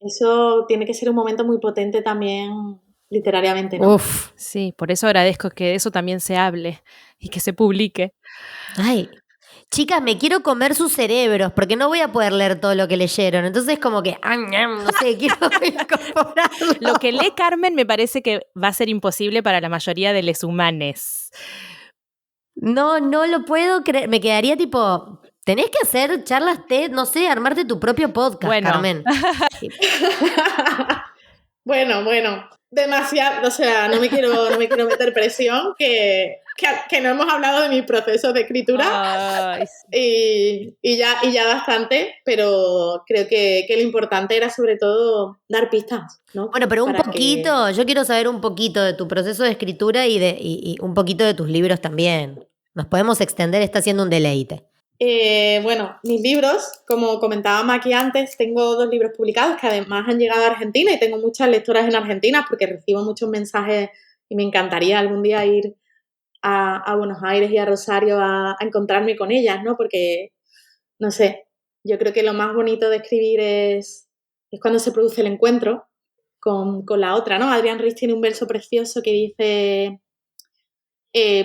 Speaker 5: Eso tiene que ser un momento muy potente también literariamente, ¿no?
Speaker 1: Uf.
Speaker 4: Sí, por eso agradezco que de eso también se hable y que se publique.
Speaker 1: Ay, chicas, me quiero comer sus cerebros porque no voy a poder leer todo lo que leyeron. Entonces como que, no sé, quiero incorporarlo.
Speaker 4: Lo que lee Carmen me parece que va a ser imposible para la mayoría de los humanes.
Speaker 1: No lo puedo creer. Me quedaría tipo, tenés que hacer charlas TED, no sé, armarte tu propio podcast,
Speaker 4: Bueno.
Speaker 1: Carmen.
Speaker 5: Bueno. Demasiado, o sea, no me quiero meter presión, que no hemos hablado de mis procesos de escritura.
Speaker 4: Ay, sí.
Speaker 5: y ya bastante, pero creo que lo importante era sobre todo dar pistas, ¿no?
Speaker 1: Bueno, pero un
Speaker 5: Para
Speaker 1: poquito, yo quiero saber un poquito de tu proceso de escritura y un poquito de tus libros también. Nos podemos extender, está siendo un deleite.
Speaker 5: Bueno, mis libros, como comentábamos aquí antes, tengo 2 libros publicados que además han llegado a Argentina y tengo muchas lectoras en Argentina porque recibo muchos mensajes y me encantaría algún día ir a Buenos Aires y a Rosario a encontrarme con ellas, ¿no? Porque, no sé, yo creo que lo más bonito de escribir es cuando se produce el encuentro con la otra, ¿no? Adrián Rich tiene un verso precioso que dice,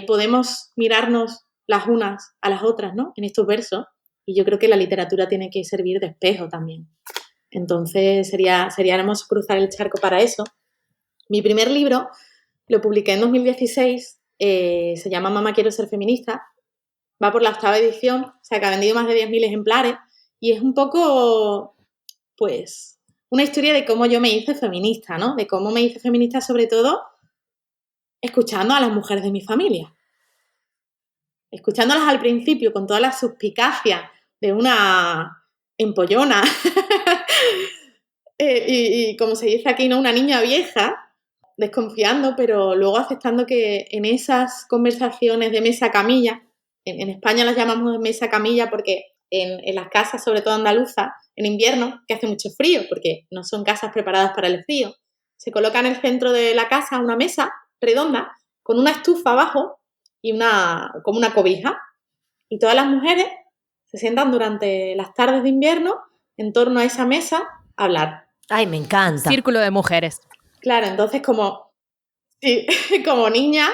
Speaker 5: podemos mirarnos las unas a las otras, ¿no? En estos versos. Y yo creo que la literatura tiene que servir de espejo también. Entonces sería hermoso cruzar el charco para eso. Mi primer libro lo publiqué en 2016, se llama Mamá quiero ser feminista. Va por la 8ª edición, o sea que ha vendido más de 10.000 ejemplares y es un poco, pues, una historia de cómo yo me hice feminista, ¿no? De cómo me hice feminista sobre todo escuchando a las mujeres de mi familia. Escuchándolas al principio con toda la suspicacia de una empollona y como se dice aquí, ¿no? Una niña vieja, desconfiando, pero luego aceptando que en esas conversaciones de mesa camilla, en España las llamamos de mesa camilla porque en las casas, sobre todo andaluzas, en invierno, que hace mucho frío, porque no son casas preparadas para el frío, se coloca en el centro de la casa una mesa redonda con una estufa abajo y como una cobija. Y todas las mujeres se sientan durante las tardes de invierno en torno a esa mesa a hablar.
Speaker 1: Ay, me encanta.
Speaker 4: Círculo de mujeres.
Speaker 5: Claro, entonces como niña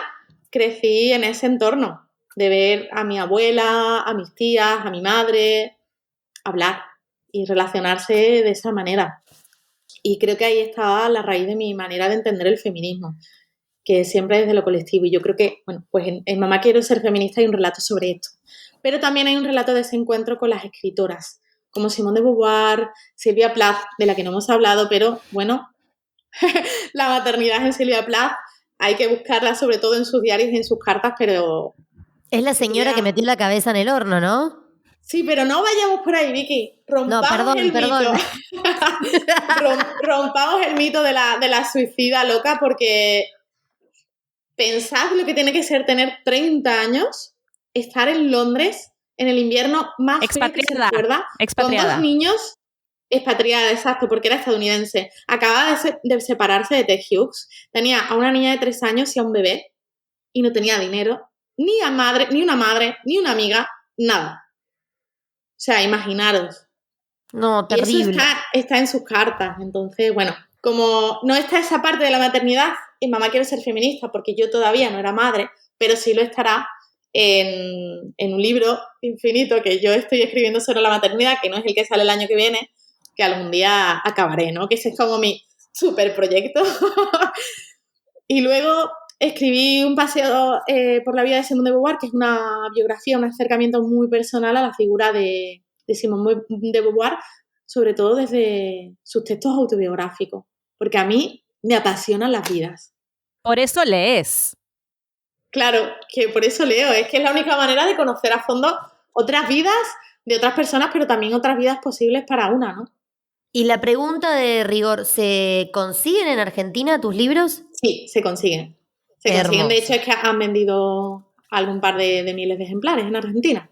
Speaker 5: crecí en ese entorno de ver a mi abuela, a mis tías, a mi madre hablar y relacionarse de esa manera. Y creo que ahí estaba la raíz de mi manera de entender el feminismo, que siempre desde lo colectivo. Y yo creo que, bueno, pues en Mamá quiero ser feminista hay un relato sobre esto. Pero también hay un relato de ese encuentro con las escritoras, como Simone de Beauvoir, Silvia Plath, de la que no hemos hablado, pero bueno, la maternidad en Silvia Plath hay que buscarla sobre todo en sus diarios y en sus cartas, pero...
Speaker 1: Es la señora que metió la cabeza en el horno, ¿no?
Speaker 5: Sí, pero no vayamos por ahí, Vicky. Rompamos el mito. Rompamos el mito de la suicida loca, porque pensad lo que tiene que ser tener 30 años, estar en Londres en el invierno más frío que se recuerda, con 2 niños, expatriada, exacto, porque era estadounidense. Acababa de separarse de Ted Hughes, tenía a una niña de 3 años y a un bebé, y no tenía dinero, ni una madre, ni una amiga, nada. O sea, imaginaros.
Speaker 1: No, terrible.
Speaker 5: Y eso está en sus cartas. Entonces, bueno, como no está esa parte de la maternidad, y Mamá quiero ser feminista, porque yo todavía no era madre, pero sí lo estará en un libro infinito que yo estoy escribiendo sobre la maternidad, que no es el que sale el año que viene, que algún día acabaré, ¿no? Que ese es como mi super proyecto. Y luego escribí un paseo por la vida de Simone de Beauvoir, que es una biografía, un acercamiento muy personal a la figura de Simone de Beauvoir, sobre todo desde sus textos autobiográficos, porque a mí me apasionan las vidas.
Speaker 4: Por eso lees.
Speaker 5: Claro, que por eso leo, es que es la única manera de conocer a fondo otras vidas de otras personas, pero también otras vidas posibles para una, ¿no?
Speaker 1: Y la pregunta de rigor, ¿se consiguen en Argentina tus libros?
Speaker 5: Sí, se consiguen. Se consiguen, de hecho es que han vendido algún par de miles de ejemplares en Argentina.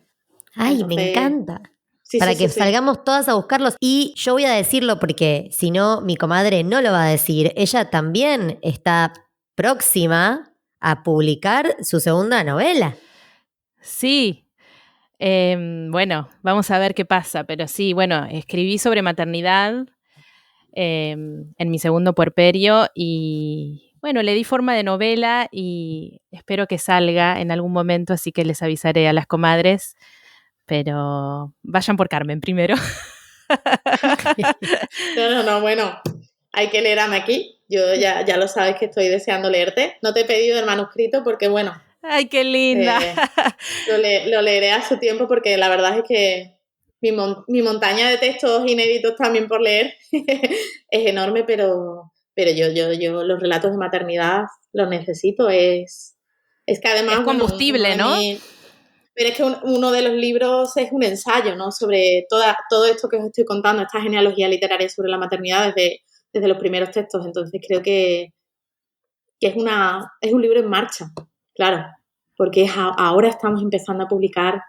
Speaker 1: Ay,
Speaker 5: Entonces,
Speaker 1: me encanta.
Speaker 5: Sí,
Speaker 1: Para
Speaker 5: sí,
Speaker 1: que
Speaker 5: sí,
Speaker 1: salgamos todas a buscarlos. Y yo voy a decirlo porque si no, mi comadre no lo va a decir. Ella también está próxima a publicar su segunda novela.
Speaker 4: Sí. Bueno, vamos a ver qué pasa, pero sí, bueno, escribí sobre maternidad en mi segundo puerperio y bueno, le di forma de novela y espero que salga en algún momento, así que les avisaré a las comadres, pero vayan por Carmen primero.
Speaker 5: No, bueno, hay que leerme aquí. Yo ya lo sabes que estoy deseando leerte. No te he pedido el manuscrito porque, bueno,
Speaker 4: ¡Ay, qué linda!
Speaker 5: lo leeré a su tiempo porque la verdad es que mi montaña de textos inéditos también por leer es enorme, pero yo los relatos de maternidad los necesito. Es que además,
Speaker 4: Es combustible,
Speaker 5: uno de
Speaker 4: ¿no?
Speaker 5: Pero es que uno de los libros es un ensayo, ¿no? Sobre todo esto que os estoy contando, esta genealogía literaria sobre la maternidad desde los primeros textos. Entonces creo que es un libro en marcha, claro, porque ahora estamos empezando a publicar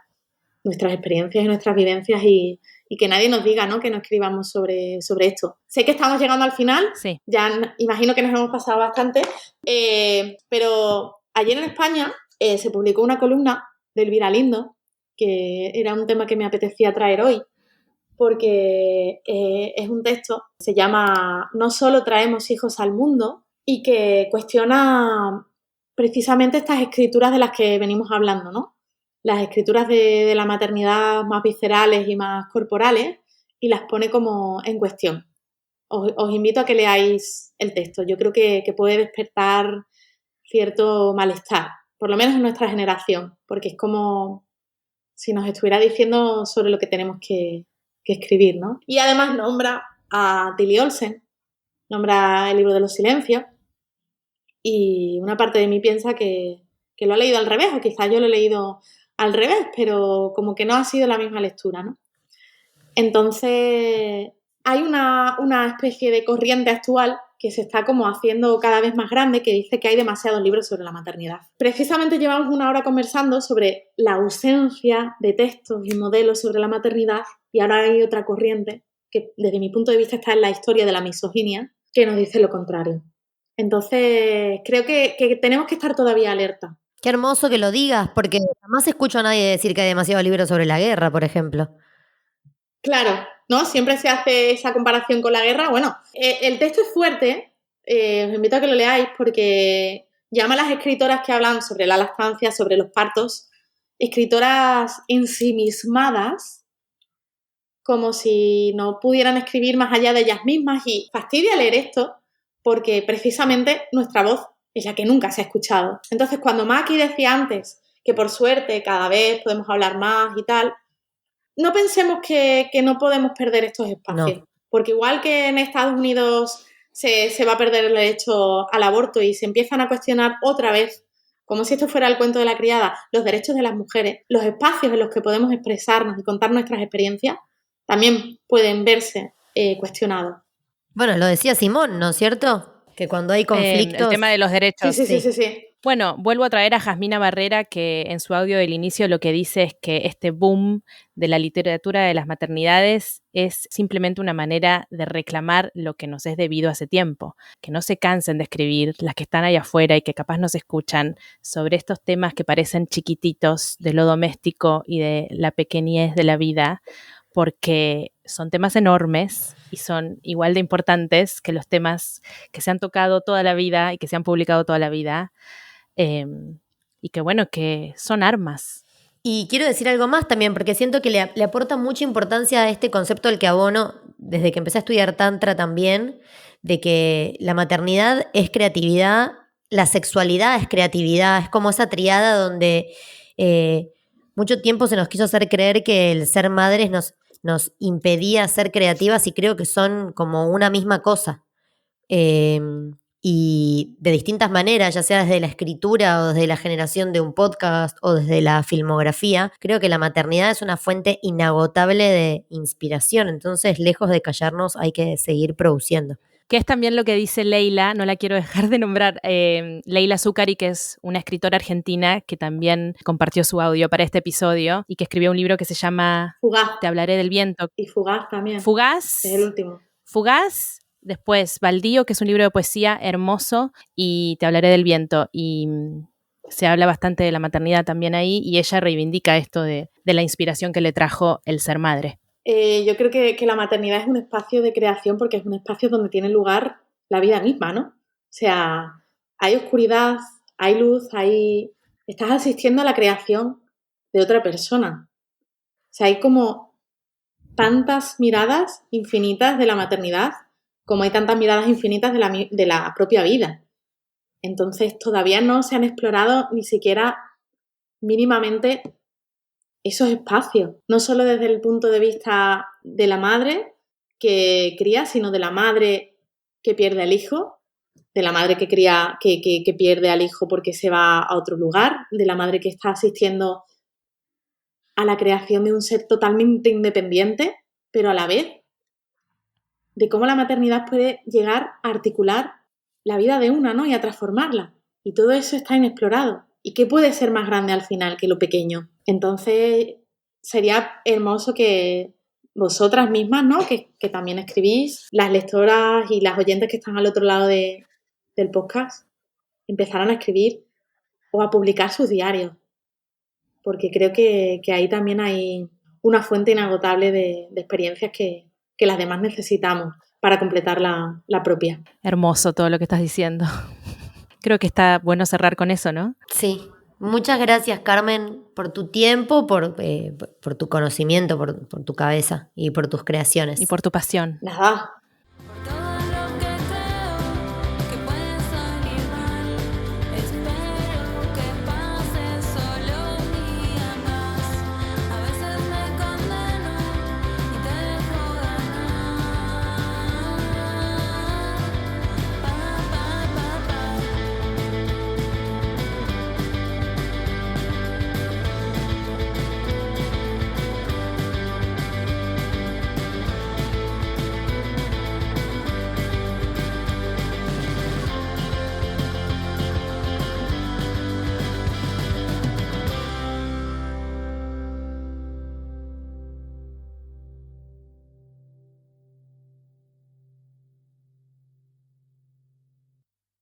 Speaker 5: nuestras experiencias y nuestras vivencias y que nadie nos diga, ¿no?, que no escribamos sobre esto. Sé que estamos llegando al final,
Speaker 4: Sí.
Speaker 5: ya imagino que nos hemos pasado bastante, pero ayer en España se publicó una columna de Elvira Lindo, que era un tema que me apetecía traer hoy, porque es un texto, se llama No solo traemos hijos al mundo, y que cuestiona precisamente estas escrituras de las que venimos hablando, ¿no? Las escrituras de la maternidad más viscerales y más corporales, y las pone como en cuestión. Os invito a que leáis el texto. Yo creo que puede despertar cierto malestar, por lo menos en nuestra generación, porque es como si nos estuviera diciendo sobre lo que tenemos que escribir, ¿no? Y además nombra a Tilly Olsen, nombra el libro de los silencios, y una parte de mí piensa que lo ha leído al revés, o quizás yo lo he leído al revés, pero como que no ha sido la misma lectura, ¿no? Entonces, hay una especie de corriente actual que se está como haciendo cada vez más grande, que dice que hay demasiados libros sobre la maternidad. Precisamente llevamos una hora conversando sobre la ausencia de textos y modelos sobre la maternidad, y ahora hay otra corriente que desde mi punto de vista está en la historia de la misoginia, que nos dice lo contrario. Entonces, creo que tenemos que estar todavía alerta.
Speaker 1: Qué hermoso que lo digas, porque jamás escucho a nadie decir que hay demasiados libros sobre la guerra, por ejemplo.
Speaker 5: Claro, ¿no? Siempre se hace esa comparación con la guerra. Bueno, el texto es fuerte, os invito a que lo leáis porque llama a las escritoras que hablan sobre la lactancia, sobre los partos, escritoras ensimismadas, como si no pudieran escribir más allá de ellas mismas, y fastidia leer esto porque precisamente nuestra voz es la que nunca se ha escuchado. Entonces, cuando Maki decía antes que por suerte cada vez podemos hablar más y tal, no pensemos que no podemos perder estos espacios,
Speaker 1: No.
Speaker 5: porque igual que en Estados Unidos se va a perder el derecho al aborto y se empiezan a cuestionar otra vez, como si esto fuera el cuento de la criada, los derechos de las mujeres, los espacios en los que podemos expresarnos y contar nuestras experiencias, también pueden verse cuestionados.
Speaker 1: Bueno, lo decía Simón, ¿no es cierto? Que cuando hay conflictos...
Speaker 4: El tema de los derechos.
Speaker 5: Sí.
Speaker 4: Bueno, vuelvo a traer a Jasmina Barrera, que en su audio del inicio lo que dice es que este boom de la literatura de las maternidades es simplemente una manera de reclamar lo que nos es debido hace tiempo. Que no se cansen de escribir, las que están ahí afuera y que capaz nos escuchan, sobre estos temas que parecen chiquititos de lo doméstico y de la pequeñez de la vida, porque son temas enormes y son igual de importantes que los temas que se han tocado toda la vida y que se han publicado toda la vida, y que bueno, que son armas.
Speaker 1: Y quiero decir algo más también, porque siento que le aporta mucha importancia a este concepto al que abono desde que empecé a estudiar Tantra también, de que la maternidad es creatividad, la sexualidad es creatividad, es como esa triada donde mucho tiempo se nos quiso hacer creer que el ser madres nos impedía ser creativas y creo que son como una misma cosa. Y de distintas maneras, ya sea desde la escritura o desde la generación de un podcast o desde la filmografía, creo que la maternidad es una fuente inagotable de inspiración, entonces lejos de callarnos hay que seguir produciendo.
Speaker 4: Que es también lo que dice Leila, no la quiero dejar de nombrar, Leila Zuccari, que es una escritora argentina que también compartió su audio para este episodio y que escribió un libro que se llama
Speaker 5: Fugaz.
Speaker 4: Te hablaré del viento.
Speaker 5: Y Fugaz también.
Speaker 4: Fugaz.
Speaker 5: Es el último.
Speaker 4: Fugaz. Después, Baldío, que es un libro de poesía hermoso, y Te hablaré del viento. Y se habla bastante de la maternidad también ahí, y ella reivindica esto de la inspiración que le trajo el ser madre.
Speaker 5: Yo creo que la maternidad es un espacio de creación porque es un espacio donde tiene lugar la vida misma, ¿no? O sea, hay oscuridad, hay luz, estás asistiendo a la creación de otra persona. O sea, hay como tantas miradas infinitas de la maternidad como hay tantas miradas infinitas de la propia vida. Entonces, todavía no se han explorado ni siquiera mínimamente esos espacios, no solo desde el punto de vista de la madre que cría, sino de la madre que pierde al hijo, de la madre que cría, que pierde al hijo porque se va a otro lugar, de la madre que está asistiendo a la creación de un ser totalmente independiente, pero a la vez de cómo la maternidad puede llegar a articular la vida de una, ¿no? Y a transformarla. Y todo eso está inexplorado. ¿Y qué puede ser más grande al final que lo pequeño? Entonces, sería hermoso que vosotras mismas, ¿no? Que también escribís, las lectoras y las oyentes que están al otro lado del podcast, empezaran a escribir o a publicar sus diarios. Porque creo que ahí también hay una fuente inagotable de experiencias que las demás necesitamos para completar la propia.
Speaker 4: Hermoso todo lo que estás diciendo. Creo que está bueno cerrar con eso, ¿no?
Speaker 1: Sí. Muchas gracias, Carmen, por tu tiempo, por tu conocimiento, por tu cabeza y por tus creaciones.
Speaker 4: Y por tu pasión.
Speaker 5: Nada,